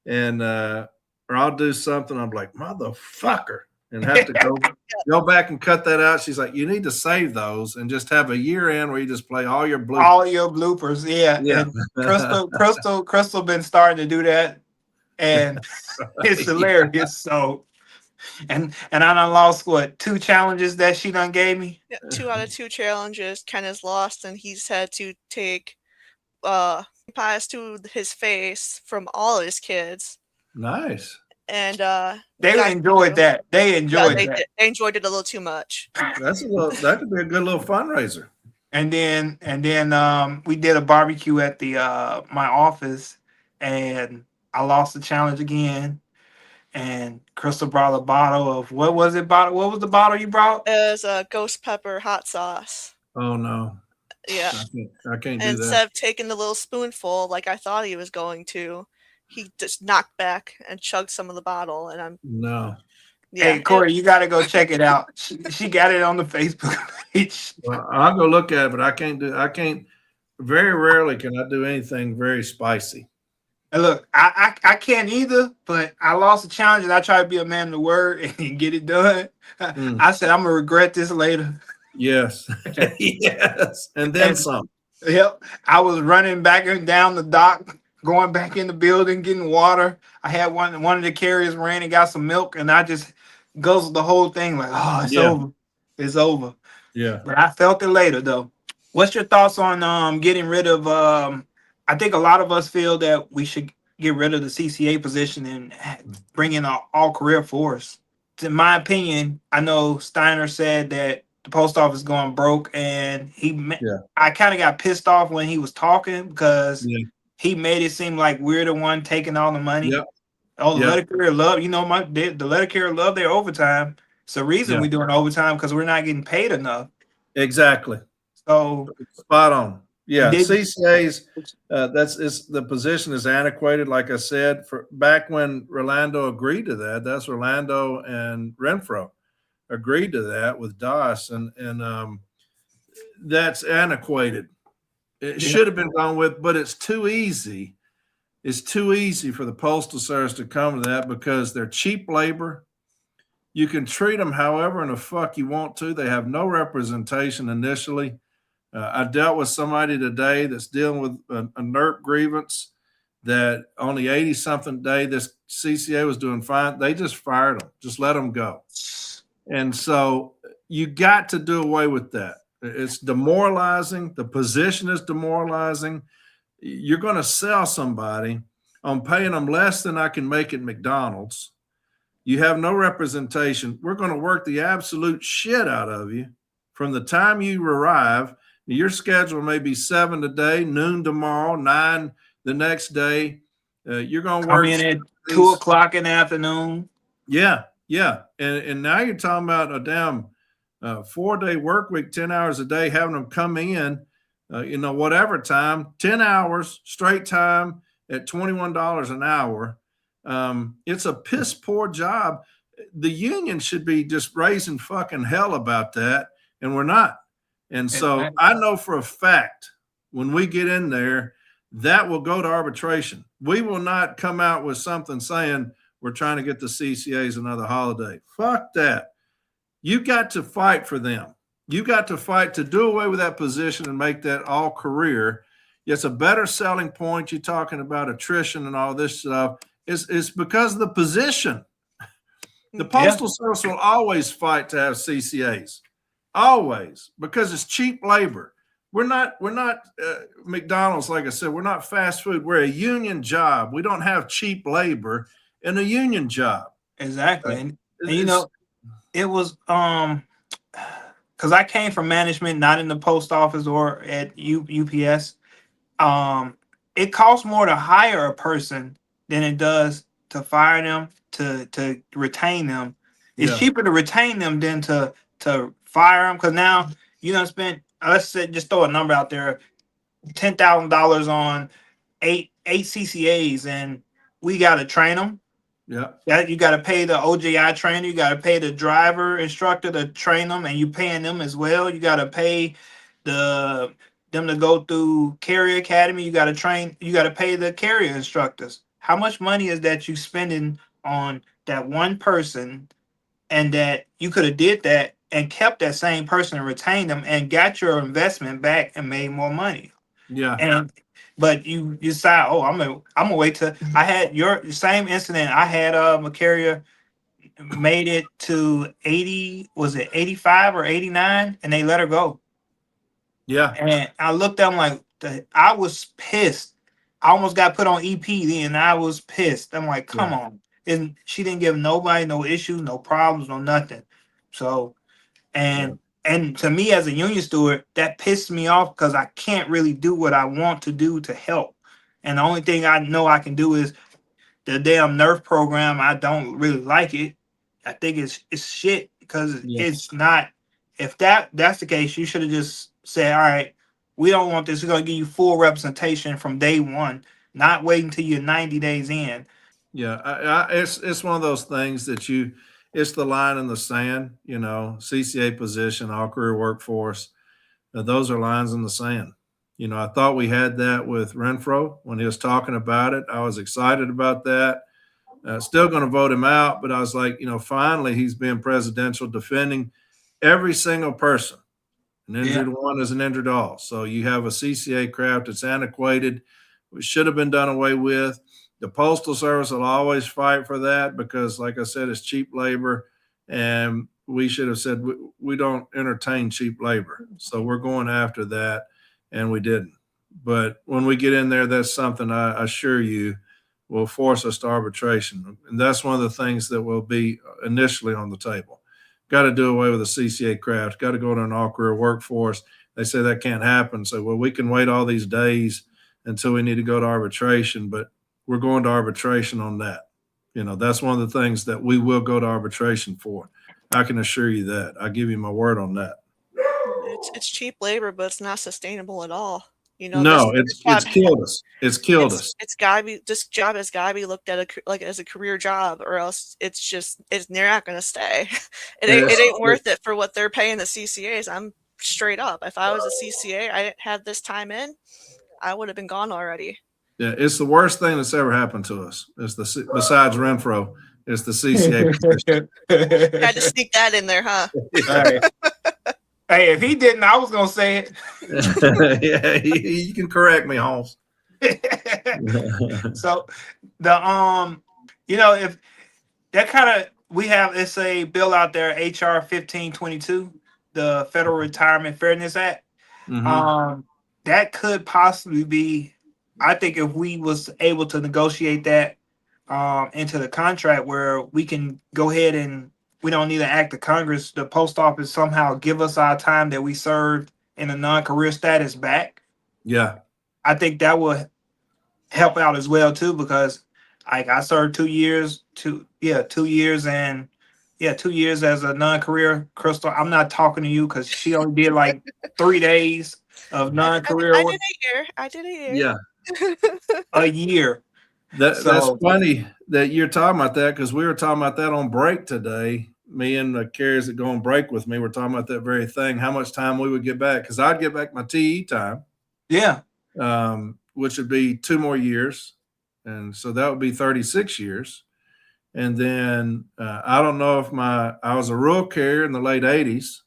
And, or I'll do something. I'm like, motherfucker, and have to go back and cut that out. She's like, you need to save those and just have a year end where you just play all your bloopers. All your bloopers. Yeah. Yeah. And Crystal been starting to do that. And it's hilarious. So, and I done lost 2 challenges that she done gave me. Yeah, 2 out of 2 challenges. Ken has lost, and he's had to take pies to his face from all his kids. Nice. And they enjoyed that. They enjoyed that. They enjoyed it a little too much. That could be a good little fundraiser. And then we did a barbecue at the my office, and I lost the challenge again. And Crystal brought a bottle of what was the bottle you brought? It was a ghost pepper hot sauce. Oh no. Yeah. I can't do And that. instead of taking the little spoonful like I thought he was going to, he just knocked back and chugged some of the bottle. And No. Hey, Corey, you got to go check it out. She got it on the Facebook page. Well, I'll go look at it, but I can't. Very rarely can I do anything very spicy. And look, I can't either, but I lost the challenge, and I try to be a man of the word and get it done. I said I'm gonna regret this later. Yes. Yes. And then some. Yep. I was running back and down the dock, going back in the building, getting water. I had one of the carriers ran and got some milk, and I just guzzled the whole thing like, oh, it's over. It's over. Yeah. But I felt it later though. What's your thoughts on getting rid of I think a lot of us feel that we should get rid of the CCA position and bring in an all-career force. In my opinion, I know Steiner said that the post office is going broke, and I kind of got pissed off when he was talking because he made it seem like we're the one taking all the money. Yep. Oh, the letter carrier love, the letter carrier love their overtime. It's the reason we're doing overtime, because we're not getting paid enough. Exactly. So spot on. Yeah, CCAs. The position is antiquated. Like I said, back when Rolando agreed to that, that's Rolando and Renfro agreed to that with DOS, and that's antiquated. It should have been gone with, but it's too easy. It's too easy for the Postal Service to come to that because they're cheap labor. You can treat them however in the fuck you want to. They have no representation initially. I dealt with somebody today that's dealing with a NERP grievance that on the 80-something day, this CCA was doing fine. They just fired them, just let them go. And so you got to do away with that. It's demoralizing. The position is demoralizing. You're going to sell somebody on paying them less than I can make at McDonald's. You have no representation. We're going to work the absolute shit out of you from the time you arrive. Your schedule may be 7 today, noon tomorrow, 9 the next day. You're going to work. Come in at 2 o'clock in the afternoon. Yeah. And now you're talking about a damn 4-day work week, 10 hours a day, having them come in, whatever time, 10 hours straight time at $21 an hour. It's a piss poor job. The union should be just raising fucking hell about that, and we're not. And so I know for a fact when we get in there, that will go to arbitration. We will not come out with something saying we're trying to get the CCAs another holiday. Fuck that. You got to fight for them. You got to fight to do away with that position and make that all career. It's a better selling point. You're talking about attrition and all this stuff. It's because of the position. The Postal Service will always fight to have CCAs, always, because it's cheap labor. We're not McDonald's, like I said. We're not fast food. We're a union job. We don't have cheap labor in a union job. Exactly, and you know, it was because I came from management, not in the post office or at UPS. It costs more to hire a person than it does to fire them, to retain them. It's cheaper to retain them than to fire them, because now you done spent, let's say, just throw a number out there, $10,000 on eight CCAs, and we got to train them. Yeah, you got to pay the OJI trainer, you got to pay the driver instructor to train them, and you paying them as well. You got to pay them to go through Carrier Academy. You got to train. You got to pay the carrier instructors. How much money is that you spending on that one person, and that you could have did that and kept that same person and retained them and got your investment back and made more money? Yeah. But you decide, oh, I'm gonna wait till I had your same incident. I had a carrier made it to 80, was it 85 or 89, and they let her go. Yeah. And I looked at them like, I was pissed. I almost got put on EP then. I was pissed. I'm like, come on. And she didn't give nobody no issues, no problems, no nothing. So, and to me as a union steward, that pissed me off because I can't really do what I want to do to help. And the only thing I know I can do is the damn NERF program. I don't really like it. I think it's shit because it's not. If that's the case, you should have just said, all right, we don't want this. We're going to give you full representation from day one, not waiting till you're 90 days in. Yeah, it's one of those things that it's the line in the sand, you know, CCA position, all career workforce. Those are lines in the sand. You know, I thought we had that with Renfro when he was talking about it. I was excited about that. Still going to vote him out, but I was like, you know, finally he's being presidential, defending every single person. An injured one is an injured all. So you have a CCA craft that's antiquated, which should have been done away with. The Postal Service will always fight for that because, like I said, it's cheap labor, and we should have said we don't entertain cheap labor. So we're going after that, and we didn't. But when we get in there, that's something I assure you will force us to arbitration. And that's one of the things that will be initially on the table. Got to do away with the CCA craft, got to go to an all-career workforce. They say that can't happen. So, well, we can wait all these days until we need to go to arbitration, but we're going to arbitration on that. You know, that's one of the things that we will go to arbitration for. I can assure you that. I give you my word on that. It's cheap labor, but it's not sustainable at all. You know, no, it's killed us. It's killed us. It's gotta be, this job has gotta be looked at as a career job, or else they're not gonna stay. It ain't worth it for what they're paying the CCAs. I'm straight up. If I was a CCA, I didn't have this time in, I would have been gone already. Yeah, it's the worst thing that's ever happened to us. Besides Renfro, it's the CCA position. Had to sneak that in there, huh? Right. Hey, if he didn't, I was gonna say it. Yeah, you can correct me, Holmes. So the you know, if that kind of, we have, it's a bill out there, HR 1522, the Federal Retirement Fairness Act. Mm-hmm. That could possibly be, I think, if we was able to negotiate that into the contract, where we can go ahead and we don't need an act of Congress, the post office somehow give us our time that we served in a non-career status back. Yeah. I think that would help out as well too, because like I served 2 years, 2 years as a non-career. Crystal, I'm not talking to you because she only did like 3 days of non-career. I did a year. Yeah. A year. That's funny that you're talking about that, because we were talking about that on break today. Me and the carriers that go on break with me were talking about that very thing, how much time we would get back, because I'd get back my TE time. Yeah. Which would be 2 more years. And so that would be 36 years. And then I don't know if I was a rural carrier in the late 80s.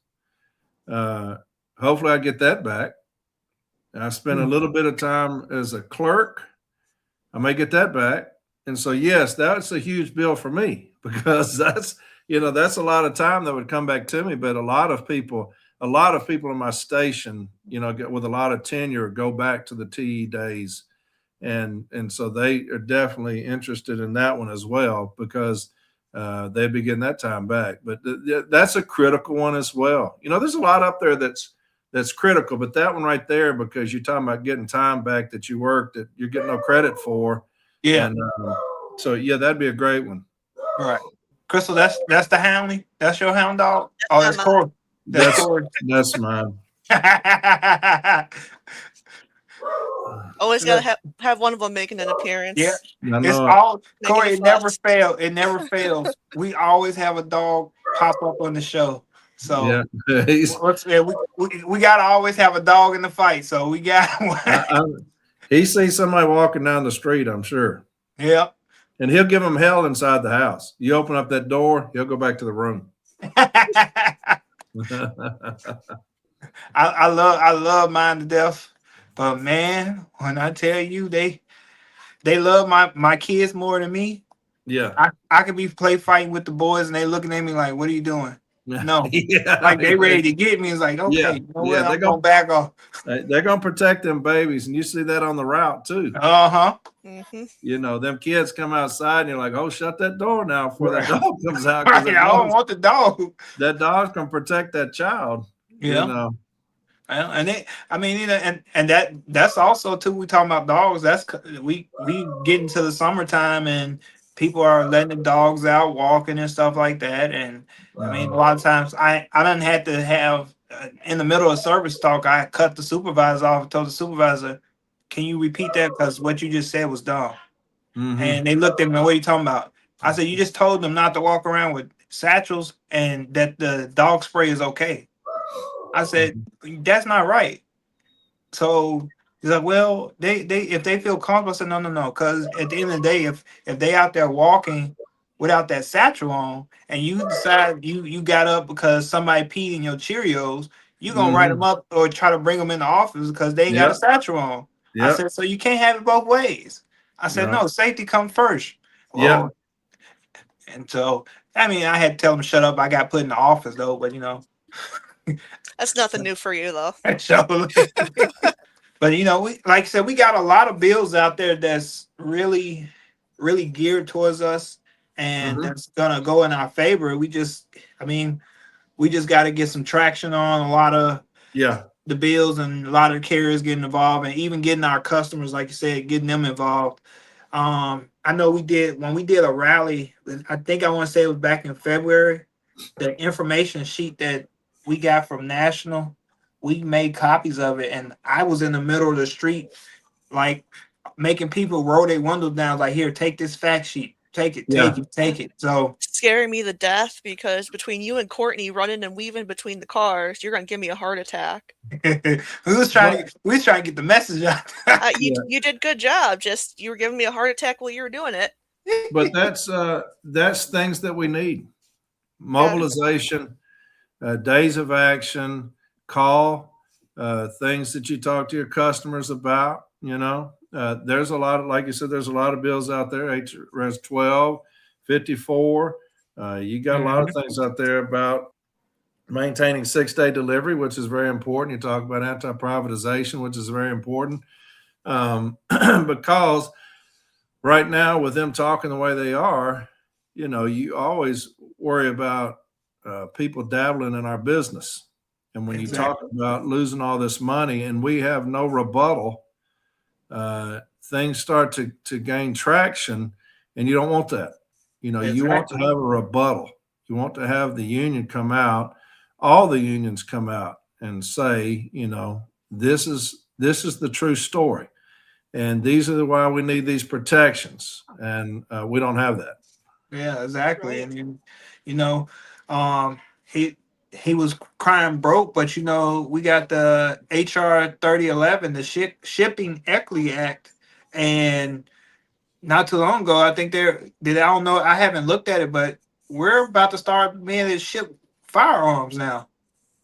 Hopefully I get that back. I spent a little bit of time as a clerk. I may get that back. And so, yes, that's a huge bill for me because that's a lot of time that would come back to me. But a lot of people in my station, get with a lot of tenure, go back to the TE days. And so they are definitely interested in that one as well because they'd be getting that time back. But that's a critical one as well. There's a lot up there that's critical, but that one right there, because you're talking about getting time back that you worked that you're getting no credit for. Yeah. And so, yeah, that'd be a great one. All right. Crystal, that's the houndly. That's your hound dog? Oh, that's Corey. That's mine. Always gotta have one of them making an appearance. Yeah. It's all Corey. It never fails. It never fails. We always have a dog pop up on the show. So we gotta always have a dog in the fight. So we got he sees somebody walking down the street, I'm sure. Yep. And he'll give him hell inside the house. You open up that door, he'll go back to the room. I love mine to death. But man, when I tell you they love my kids more than me. Yeah. I could be play fighting with the boys and they looking at me like, what are you doing? No. Like they ready to get me. It's like, okay, they're gonna back off. They're gonna protect them babies, and you see that on the route too. Mm-hmm. Them kids come outside and you're like, oh, shut that door now before that dog comes out. Right, I don't want the dog. That dog's gonna protect that child. Yeah. And that's also too. We talking about dogs. That's we get into the summertime and people are letting the dogs out walking and stuff like that. And I mean, a lot of times I done had to have in the middle of service talk. I cut the supervisor off and told the supervisor, "Can you repeat that? Because what you just said was dumb." Mm-hmm. And they looked at me. What are you talking about? I said, "You just told them not to walk around with satchels and that the dog spray is okay." I said, that's not right. So he's like, well, they if they feel comfortable, I said, no. Because at the end of the day, if they out there walking without that satchel on and you decide you got up because somebody peed in your Cheerios, you gonna write them up or try to bring them in the office because they ain't got a satchel on. I said, so you can't have it both ways. I said, no, safety comes first. Well, and so, I mean, I had to tell them to shut up. I got put in the office though, but That's nothing new for you, though. But like I said, we got a lot of bills out there that's really, really geared towards us, and that's gonna go in our favor. We just got to get some traction on a lot of the bills, and a lot of the carriers getting involved, and even getting our customers, like you said, getting them involved. I know when we did a rally. I think I want to say it was back in February. The information sheet that we got from National, we made copies of it, and I was in the middle of the street, like making people roll their windows down, like, here, take this fact sheet, take it. So scaring me to death because between you and Courtney running and weaving between the cars, you're gonna give me a heart attack. we was trying to get the message out. You did good job. Just you were giving me a heart attack while you were doing it. But that's things that we need: mobilization. Days of action, call, things that you talk to your customers about. There's a lot of, like you said, there's a lot of bills out there, HRS 12, 54. You got a lot of things out there about maintaining 6-day delivery, which is very important. You talk about anti-privatization, which is very important. Because right now with them talking the way they are, you always worry about people dabbling in our business. And when you talk about losing all this money and we have no rebuttal, things start to gain traction, and you don't want that. You want to have a rebuttal. You want to have the union come out, all the unions come out and say, this is the true story. And these are why we need these protections. And we don't have that. Yeah, exactly. And he was crying broke, but we got the HR 3011, the Shipping Equity Act, and not too long ago. I think I don't know. I haven't looked at it, but we're about to start being able to ship firearms now.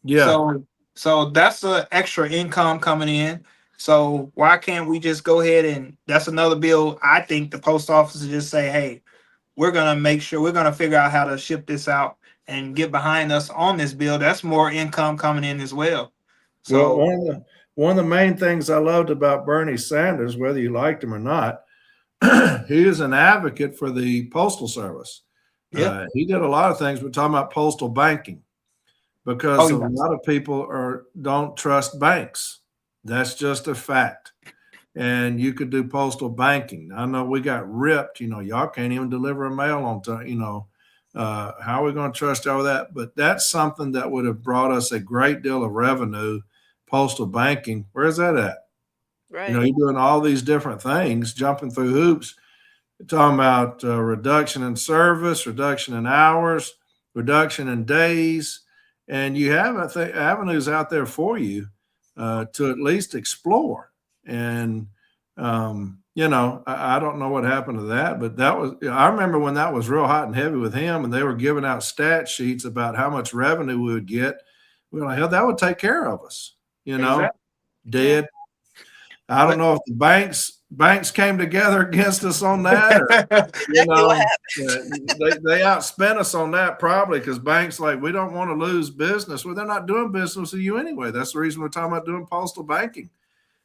Yeah. So that's an extra income coming in. So why can't we just go ahead and that's another bill? I think the post office is just say, hey, we're gonna make sure we're gonna figure out how to ship this out and get behind us on this bill. That's more income coming in as well. Well, So one of the main things I loved about Bernie Sanders, whether you liked him or not, he is an advocate for the Postal Service. yeah, He did a lot of things. We're talking about postal banking because a lot of people don't trust banks. That's just a fact. And you could do postal banking. I know we got ripped. Y'all can't even deliver a mail on time. How are we going to trust y'all with that? But that's something that would have brought us a great deal of revenue. Postal banking, where's that at? Right. You're doing all these different things, jumping through hoops. You're talking about reduction in service, reduction in hours, reduction in days, and you have avenues out there for you to at least explore. And I don't know what happened to that, but I remember when that was real hot and heavy with him, and they were giving out stat sheets about how much revenue we would get. We were like, hell, that would take care of us. Exactly. Dead. I don't know if the banks came together against us on that. They outspent us on that probably because banks we don't want to lose business. Well, they're not doing business with you anyway. That's the reason we're talking about doing postal banking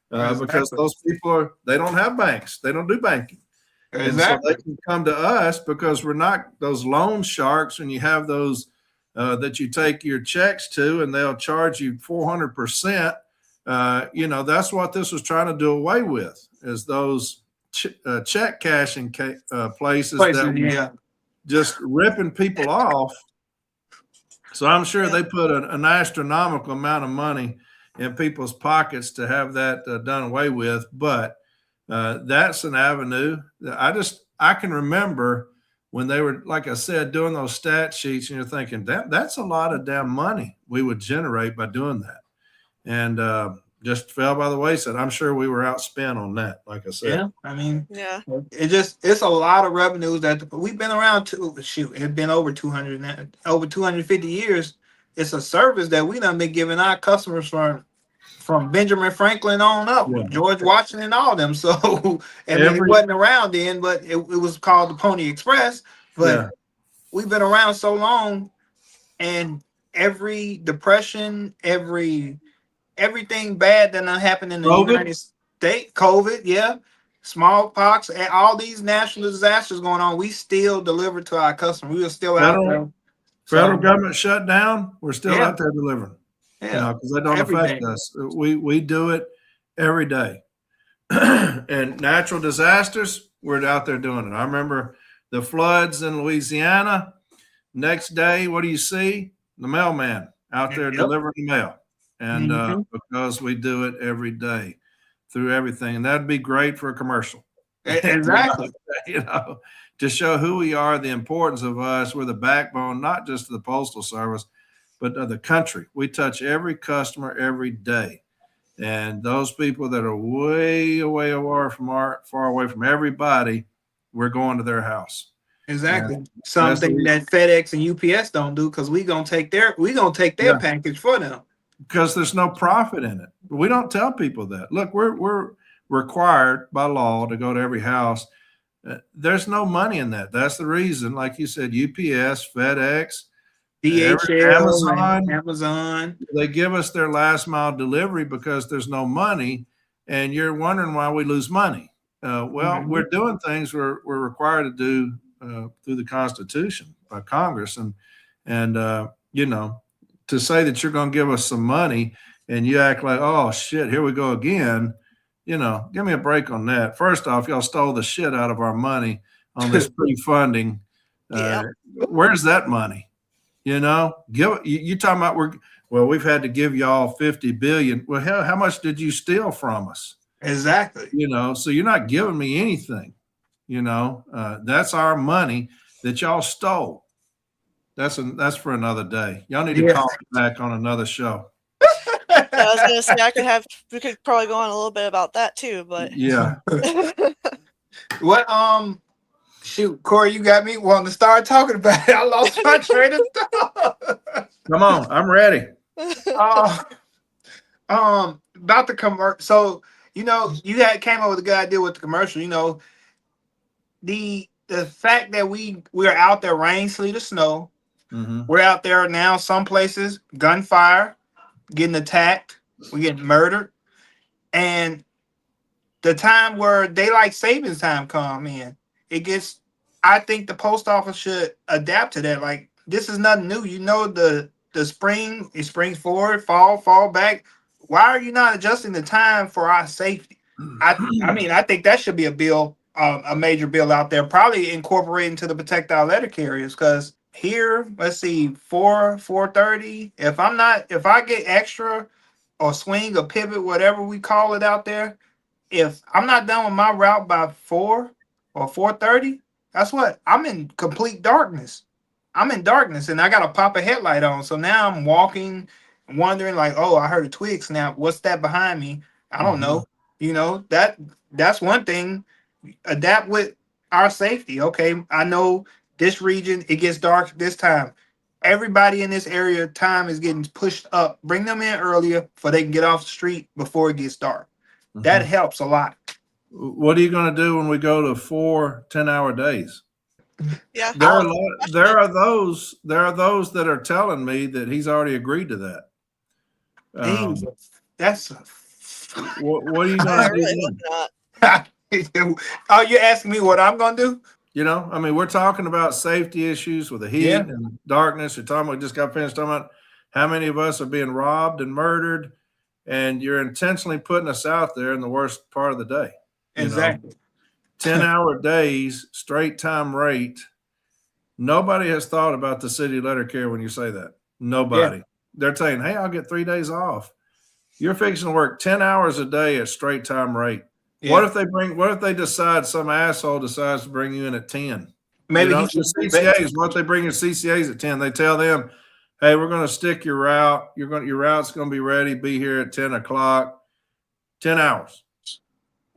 because those people they don't have banks. They don't do banking. Exactly. And so they can come to us because we're not those loan sharks when you have those that you take your checks to and they'll charge you 400%. That's what this was trying to do away with is those check cashing places that just ripping people off. So I'm sure they put an astronomical amount of money in people's pockets to have that done away with. But that's an avenue that I can remember when they were, like I said, doing those stat sheets and you're thinking that's a lot of damn money we would generate by doing that. And just fell by the wayside. I'm sure we were outspent on that, like I said. Yeah, I mean, it's a lot of revenues that we've been around it's been over 250 years. It's a service that we done been giving our customers from Benjamin Franklin on up, George Washington, all them. So it wasn't around then, but it was called the Pony Express. But we've been around so long, and every depression, everything bad that happened in the United States, COVID, smallpox, and all these national disasters going on, we still deliver to our customers. We are still out there. Federal government shut down. We're still out there delivering. Yeah, because they don't affect us. We do it every day. And natural disasters, we're out there doing it. I remember the floods in Louisiana. Next day, what do you see? The mailman out there delivering the mail. And because we do it every day through everything, and that'd be great for a commercial. Exactly. To show who we are, the importance of us. We're the backbone, not just of the Postal Service, but of the country. We touch every customer every day. And those people that are way far away from everybody, we're going to their house. Exactly. Something that FedEx and UPS don't do because we're gonna take their package for them. Because there's no profit in it. We don't tell people that. Look, we're required by law to go to every house. There's no money in that. That's the reason, like you said, UPS, FedEx, DHL, Amazon. They give us their last mile delivery because there's no money, and you're wondering why we lose money. We're doing things we're required to do through the Constitution by Congress, and to say that you're going to give us some money and you act like, oh shit, here we go again. Give me a break on that. First off, y'all stole the shit out of our money on this pre-funding. Where's that money? You talking about we've had to give y'all $50 billion. Well, hell, how much did you steal from us? Exactly. So you're not giving me anything. That's our money that y'all stole. That's for another day. Y'all need to call me back on another show. I was gonna say we could probably go on a little bit about that too, but What shoot, Corey, you got me wanting to start talking about it. I lost my train of thought. Come on, I'm ready. uh, about the commercial. So you know, you had came up with a good idea with the commercial. You know, the fact that we're out there, rain, sleet, or snow. Mm-hmm. We're out there now. Some places, gunfire, getting attacked, we getting murdered, and the time where daylight savings time come in, it gets. I think the post office should adapt to that. Like this is nothing new. You know the spring, it springs forward, fall back. Why are you not adjusting the time for our safety? I mean I think that should be a bill, a major bill out there, probably incorporating to the protect our letter carriers. Because here, let's see, 4:30. If I get extra or swing or pivot, whatever we call it out there, if I'm not done with my route by 4 or 4:30, that's what I'm in complete darkness. I'm in darkness and I got to pop a headlight on. So now I'm walking, wondering like, oh, I heard a twig snap. What's that behind me? I don't know. You know, that's one thing. Adapt with our safety. Okay, I know this region, it gets dark this time. Everybody in this area, time is getting pushed up. Bring them in earlier so they can get off the street before it gets dark. That helps a lot. What are you going to do when we go to 4 10-hour days? Yeah. There are those that are telling me that he's already agreed to that. That's what are you I going to really do? hope not. Oh, you're asking me what I'm going to do? You know, I mean, we're talking about safety issues with the heat and darkness. We're talking. We just got finished talking about how many of us are being robbed and murdered, and you're intentionally putting us out there in the worst part of the day. Exactly. 10-hour days, straight time rate. Nobody has thought about the city letter carrier when you say that. Nobody. Yeah. They're saying, hey, I'll get 3 days off. You're fixing to work 10 hours a day at straight time rate. Yeah. What if they decide, some asshole decides to bring you in at 10? Maybe your CCAs, what if they bring your CCAs at 10? They tell them, hey, we're going to stick your route. Your route's going to be ready, be here at 10 o'clock, 10 hours.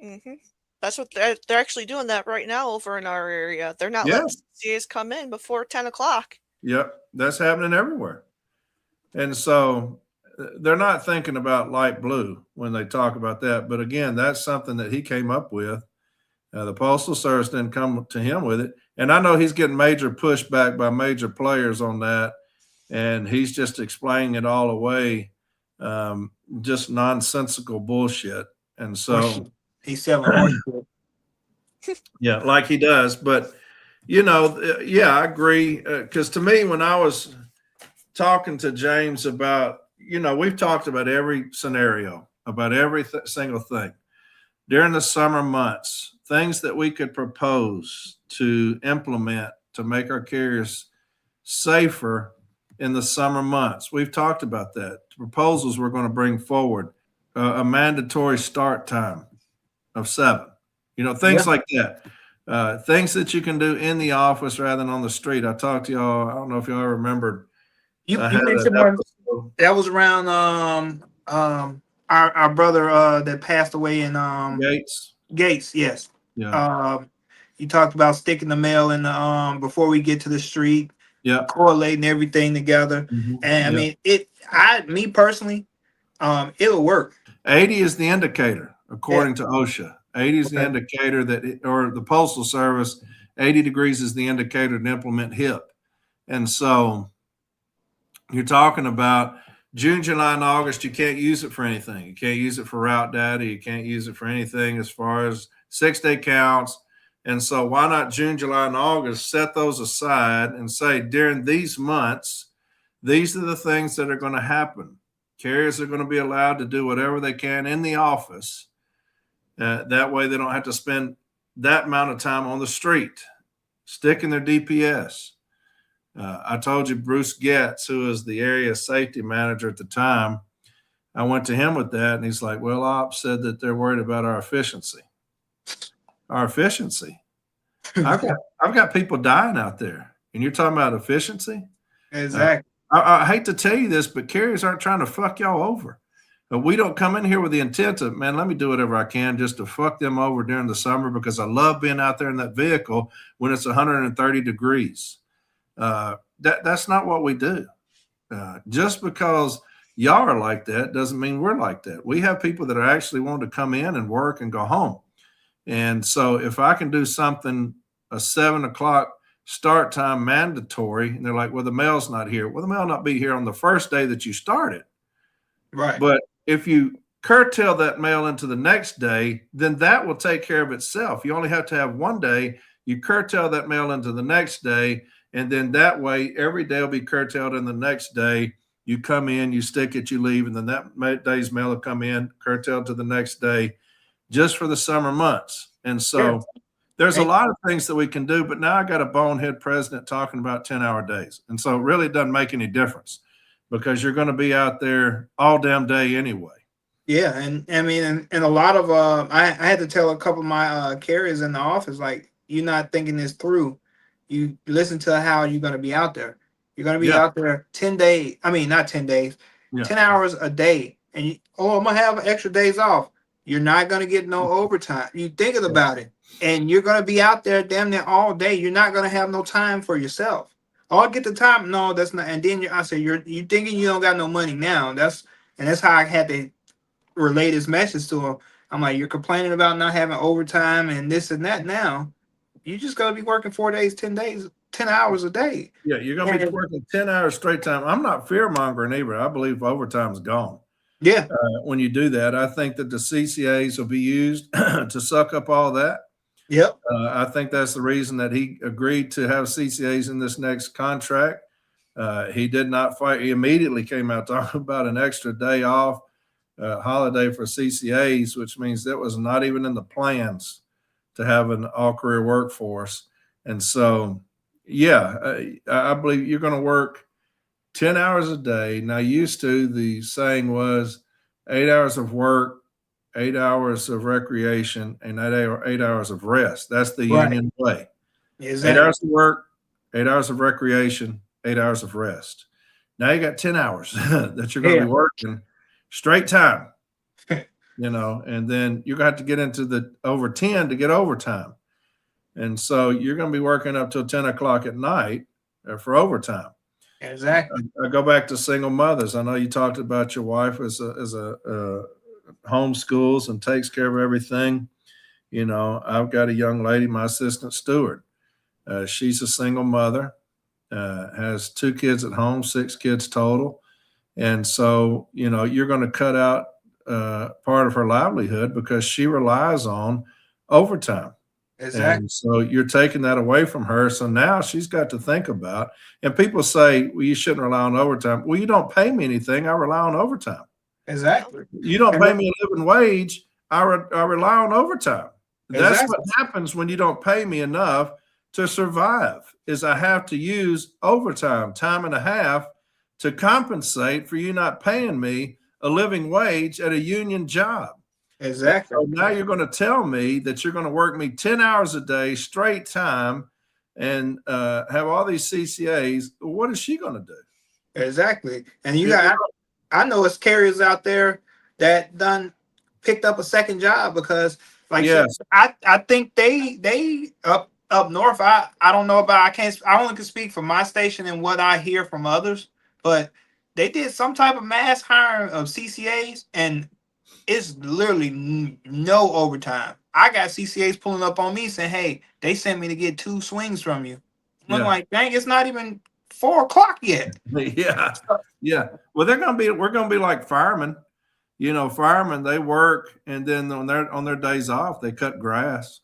Mm-hmm. That's what they're actually doing that right now over in our area. They're not letting CCAs come in before 10 o'clock. Yep. That's happening everywhere. And so they're not thinking about light blue when they talk about that. But again, that's something that he came up with. The Postal Service didn't come to him with it. And I know he's getting major pushback by major players on that. And he's just explaining it all away. Just nonsensical bullshit. And so he's selling horseshit. Yeah, like he does. But, I agree. Because to me, when I was talking to James about, we've talked about every scenario, about every single thing during the summer months, things that we could propose to implement to make our carriers safer in the summer months. We've talked about that. Proposals we're going to bring forward, a mandatory start time of 7, things like that. Things that you can do in the office rather than on the street. I talked to y'all. I don't know if y'all remembered. You mentioned one that was around our brother that passed away in Gates, yes. Yeah. You talked about sticking the mail in the before we get to the street, correlating everything together. And I mean me personally, it'll work. 80 is the indicator, according to OSHA. 80 is the indicator or the Postal Service, 80 degrees is the indicator to implement HIP. And so you're talking about June, July, and August, you can't use it for anything. You can't use it for route data. You can't use it for anything as far as 6-day counts. And so why not June, July, and August, set those aside and say during these months, these are the things that are going to happen. Carriers are going to be allowed to do whatever they can in the office. That way they don't have to spend that amount of time on the street, sticking their DPS. I told you Bruce Getz, who was the area safety manager at the time, I went to him with that, and he's like, well, Ops said that they're worried about our efficiency. Our efficiency? I've got people dying out there, and you're talking about efficiency? Exactly. I hate to tell you this, but carriers aren't trying to fuck y'all over. We don't come in here with the intent of, man, let me do whatever I can just to fuck them over during the summer because I love being out there in that vehicle when it's 130 degrees. That's not what we do. Just because y'all are like that doesn't mean we're like that. We have people that are actually wanting to come in and work and go home. And so if I can do something, a 7 o'clock start time mandatory, and they're like, well, the mail's not here. Well, the mail not be here on the first day that you started. Right. But if you curtail that mail into the next day, then that will take care of itself. You only have to have one day. You curtail that mail into the next day, and then that way every day will be curtailed in the next day. You come in, you stick it, you leave, and then that day's mail will come in, curtailed to the next day, just for the summer months. And so there's a lot of things that we can do, but now I got a bonehead president talking about 10-hour days. And so it really doesn't make any difference because you're going to be out there all damn day anyway. Yeah, and I mean, and a lot of I had to tell a couple of my carriers in the office, like, you're not thinking this through. You listen to how you're going to be out there. You're going to be out there 10 days. I mean, not 10 days, 10 hours a day. And I'm going to have extra days off. You're not going to get no overtime. You thinking about it, and you're going to be out there damn near all day. You're not going to have no time for yourself. Oh, I get the time. No, that's not. And then I say, you're thinking you don't got no money now. That's how I had to relay this message to him. I'm like, you're complaining about not having overtime and this and that. Now you just got to be working 4 days, 10 hours a day. Yeah, you're going to be working 10 hours straight time. I'm not fear mongering either. I believe overtime's gone. Yeah. When you do that, I think that the CCAs will be used to suck up all that. Yep. I think that's the reason that he agreed to have CCAs in this next contract. He did not fight. He immediately came out talking about an extra day off, holiday for CCAs, which means that was not even in the plans to have an all-career workforce. And so, I believe you're going to work 10 hours a day. Now, used to, the saying was 8 hours of work, 8 hours of recreation, and 8 hours of rest. That's the union way. Exactly. 8 hours of work, 8 hours of recreation, 8 hours of rest. Now you got 10 hours that you're going to be working straight time, and then you're going to have to get into the over 10 to get overtime. And so you're going to be working up till 10 o'clock at night for overtime. Exactly. I go back to single mothers. I know you talked about your wife as a homeschools and takes care of everything. I've got a young lady, my assistant steward. She's a single mother, has 2 kids at home, 6 kids total. And so, you're going to cut out part of her livelihood because she relies on overtime. Exactly. And so you're taking that away from her. So now she's got to think about, and people say, well, you shouldn't rely on overtime. Well, you don't pay me anything. I rely on overtime. Exactly. You don't pay me a living wage. I rely on overtime. That's what happens when you don't pay me enough to survive, is I have to use overtime, time and a half, to compensate for you not paying me a living wage at a union job. Exactly. So now you're going to tell me that you're going to work me 10 hours a day, straight time, and have all these CCAs. What is she going to do? Exactly. And I know it's carriers out there that done picked up a second job because, like, I think they up north. I don't know about. I only can speak for my station and what I hear from others, but they did some type of mass hiring of CCAs, and it's literally no overtime. I got CCAs pulling up on me saying, "Hey, they sent me to get 2 swings from you." I'm like, "Dang, it's not even 4 o'clock yet." Yeah. Well, we're going to be like firemen. Firemen, they work, and then on their days off, they cut grass.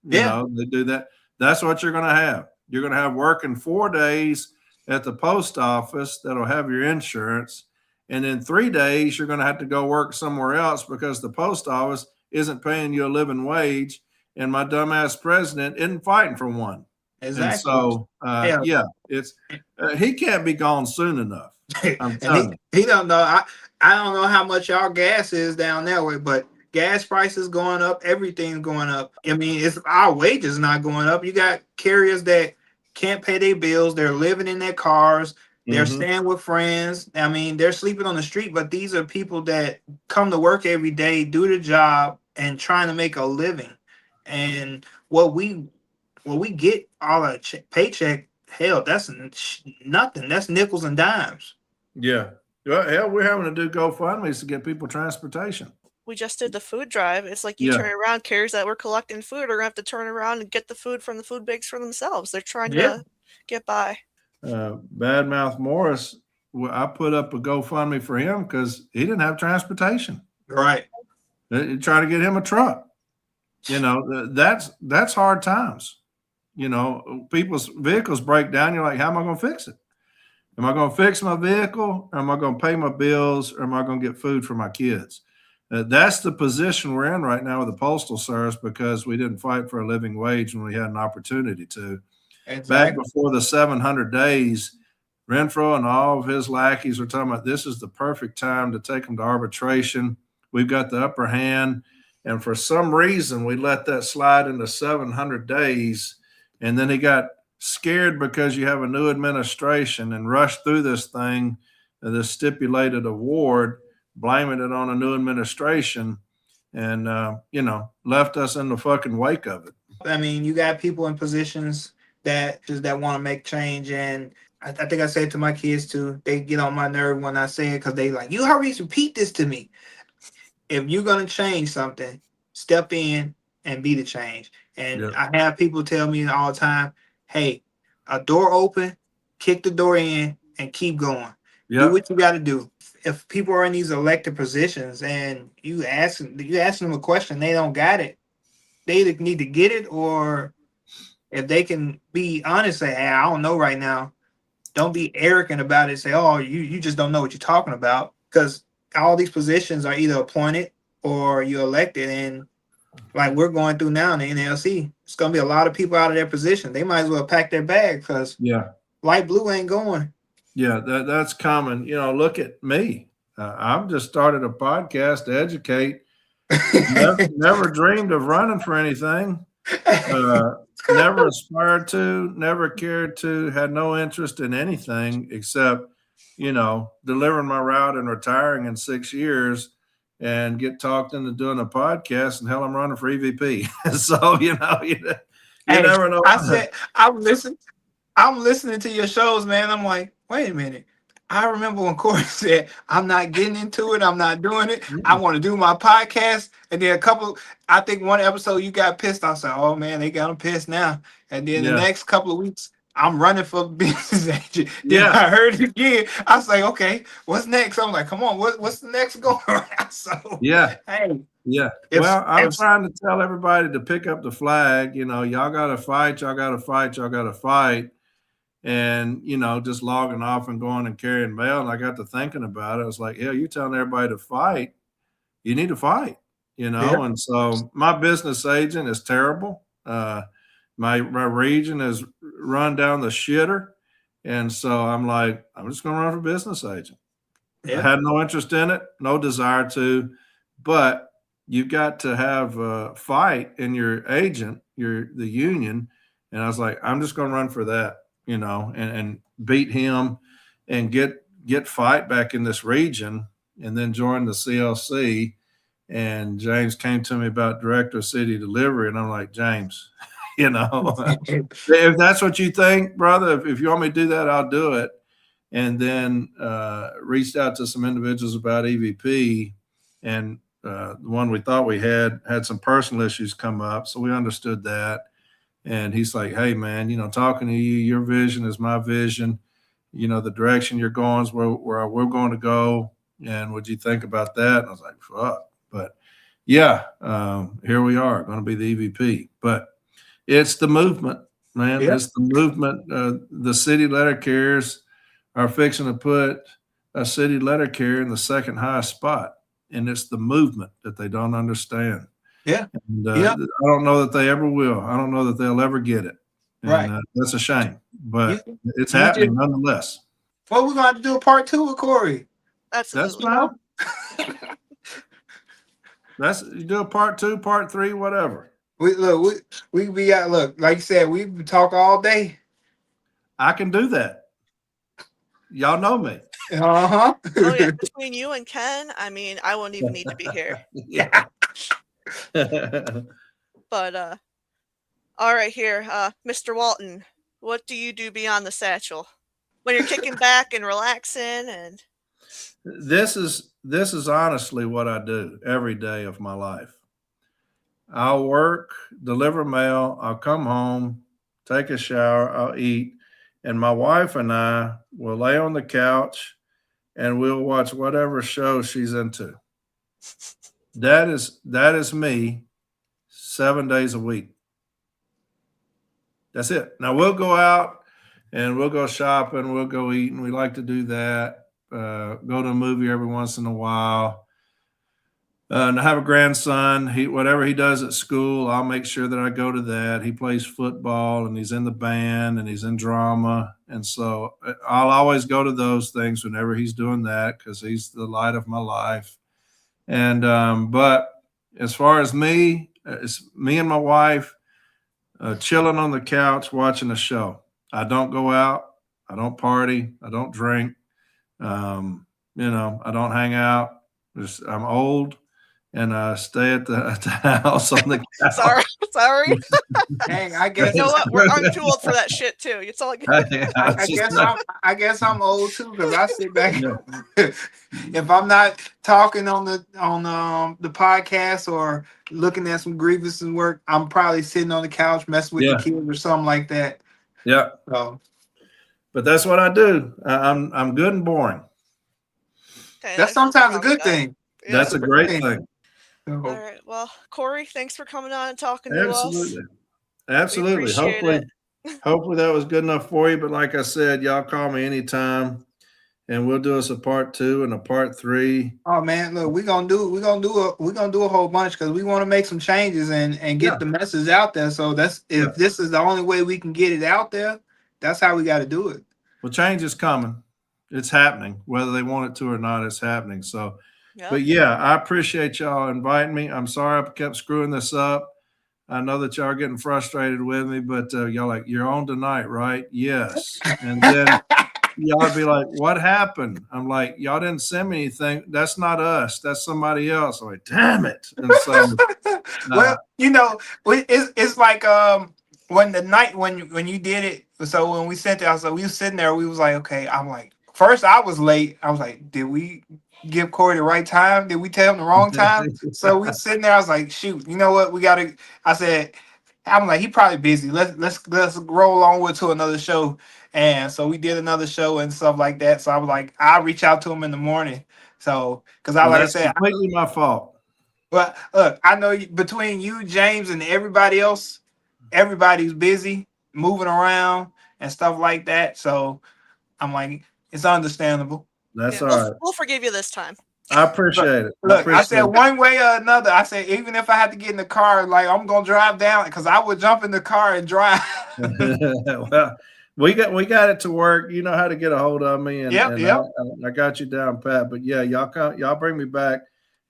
They do that. That's what you're going to have. You're going to have working 4 days at the post office that'll have your insurance. And then 3 days, you're going to have to go work somewhere else because the post office isn't paying you a living wage. And my dumbass president isn't fighting for one. Exactly. And so, it's he can't be gone soon enough. I'm telling you. He don't know. I don't know how much y'all gas is down that way, but gas prices going up. Everything's going up. I mean, it's our wages not going up. You got carriers that can't pay their bills. They're living in their cars. They're staying with friends. I mean, they're sleeping on the street, but these are people that come to work every day, do the job, and trying to make a living. And what we get all our paycheck, hell, that's nothing. That's nickels and dimes. Yeah. Well, hell, we're having to do GoFundMe's to get people transportation. We just did the food drive. It's like you turn around, carriers that were collecting food are going to have to turn around and get the food from the food banks for themselves. They're trying to get by. Badmouth Morris, I put up a GoFundMe for him because he didn't have transportation. Right. They try to get him a truck. You know, that's hard times. You know, people's vehicles break down. You're like, how am I going to fix it? Am I going to fix my vehicle? Or am I going to pay my bills? Or am I going to get food for my kids? That's the position we're in right now with the Postal Service because we didn't fight for a living wage when we had an opportunity to. Exactly. Back before the 700 days, Renfro and all of his lackeys were talking about this is the perfect time to take them to arbitration. We've got the upper hand. And for some reason, we let that slide into 700 days. And then he got scared because you have a new administration and rushed through this thing, this stipulated award, blaming it on a new administration and, left us in the fucking wake of it. I mean, you got people in positions that want to make change. And I think I said to my kids too, they get on my nerve when I say it because they like, you always repeat this to me. If you're going to change something, step in and be the change. And I have people tell me all the time, hey, a door open, kick the door in and keep going. Do what you got to do. If people are in these elected positions and you ask them a question, they don't got it. They either need to get it, or if they can be honest, say, hey, I don't know right now. Don't be arrogant about it. Say, oh, you just don't know what you're talking about. Because all these positions are either appointed or you're elected. And like we're going through now in the NALC, it's going to be a lot of people out of their position. They might as well pack their bag because light blue ain't going. Yeah, that's common. You know, look at me. I've just started a podcast to educate. Never dreamed of running for anything. Never aspired to, never cared to, had no interest in anything except, delivering my route and retiring in 6 years and get talked into doing a podcast, and hell, I'm running for EVP. So, you never know. I said, I'm listening to your shows, man. I'm like, wait a minute. I remember when Corey said, I'm not getting into it. I'm not doing it. I want to do my podcast. And then I think one episode you got pissed. I said, oh man, they got him pissed now. And then the next couple of weeks, I'm running for business agent. Then I heard it again. I was like, okay, what's next? I'm like, come on, what's the next going around? So hey. Yeah. Well, I'm trying to tell everybody to pick up the flag. Y'all gotta fight, y'all gotta fight, y'all gotta fight. And, just logging off and going and carrying mail. And I got to thinking about it. I was like, yeah, you're telling everybody to fight. You need to fight, And so my business agent is terrible. My region is run down the shitter. And so I'm like, I'm just going to run for business agent. I had no interest in it, no desire to, but you've got to have a fight in your agent, the union. And I was like, I'm just going to run for that. And beat him and get fight back in this region, and then join the CLC. And James came to me about director of city delivery. And I'm like, James, if that's what you think, brother, if you want me to do that, I'll do it. And then reached out to some individuals about EVP, and the one we thought we had some personal issues come up. So we understood that. And he's like, hey, man, talking to you, your vision is my vision. The direction you're going is where we're going to go. And would you think about that? And I was like, fuck. But here we are, going to be the EVP. But it's the movement, man. Yeah. It's the movement. The city letter carriers are fixing to put a city letter carrier in the second highest spot. And it's the movement that they don't understand. Yeah. And, I don't know that they ever will. I don't know that they'll ever get it. And, right. That's a shame, but it's happening nonetheless. Well, we're going to have to do a part 2 with Corey. Absolutely. That's fine. You do a part 2, part 3, whatever. We be out. Look, like you said, we talk all day. I can do that. Y'all know me. Uh-huh. Oh yeah, between you and Ken, I mean, I wouldn't even need to be here. Yeah. But all right, here, Mr. Walton, what do you do beyond the satchel when you're kicking back and relaxing? And This is honestly what I do every day of my life. I'll work, deliver mail, I'll come home, take a shower, I'll eat, and my wife and I will lay on the couch and we'll watch whatever show she's into. That is me 7 days a week. That's it. Now we'll go out and we'll go shopping, we'll go eating. We like to do that. Go to a movie every once in a while. And I have a grandson. Whatever he does at school, I'll make sure that I go to that. He plays football and he's in the band and he's in drama. And so I'll always go to those things whenever he's doing that because he's the light of my life. And but as far as me, it's me and my wife chilling on the couch watching a show. I don't go out. I don't party. I don't drink. I don't hang out. I'm old. And I stay at the house on the couch. Sorry. Dang, I guess You know what? I'm too old for that shit too. It's all good. I guess I'm old too because I sit back. If I'm not talking on the podcast or looking at some grievances work, I'm probably sitting on the couch messing with the kids or something like that. Yeah. So, but that's what I do. I'm good and boring. Okay, that's sometimes a good thing. Yeah. That's a great thing. All right. Well, Corey, thanks for coming on and talking to us. Absolutely. Hopefully that was good enough for you. But like I said, y'all call me anytime and we'll do us a part 2 and a part 3. Oh man, look, we're gonna do a whole bunch because we want to make some changes and get the message out there. So this is the only way we can get it out there, that's how we got to do it. Well, change is coming. It's happening. Whether they want it to or not, it's happening. So But yeah, I appreciate y'all inviting me. I'm sorry I kept screwing this up. I know that y'all are getting frustrated with me, but y'all like, you're on tonight, right? Yes. And then y'all be like, what happened? I'm like, y'all didn't send me anything. That's not us. That's somebody else. I'm like, damn it. And so, well, it's like when the night when you did it. So when we sent it out, so we were sitting there, we was like, okay. I'm like, first I was late. I was like, did we give Corey the right time? Did we tell him the wrong time? So we sitting there. I was like, shoot, you know what? We gotta. I'm like, he probably busy. Let's roll on with to another show. And so we did another show and stuff like that. So I was like, I'll reach out to him in the morning. So because I said, completely my fault. But look, I know between you, James, and everybody else, everybody's busy moving around and stuff like that. So I'm like, it's understandable. That's all right. We'll forgive you this time. I appreciate it. Look, I said one way or another. I said even if I had to get in the car, like I'm gonna drive down because I would jump in the car and drive. Well, we got it to work. You know how to get a hold of me, and I got you down pat. But yeah, y'all bring me back,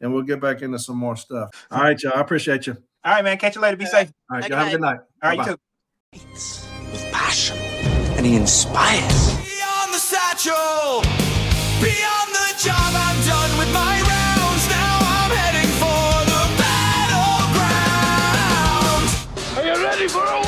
and we'll get back into some more stuff. All right, y'all. I appreciate you. All right, man. Catch you later. Be safe. All right, y'all have a good night. All right, you too. With passion, and he inspires. Beyond the satchel, beyond the job, I'm done with my rounds. Now I'm heading for the battleground. Are you ready for a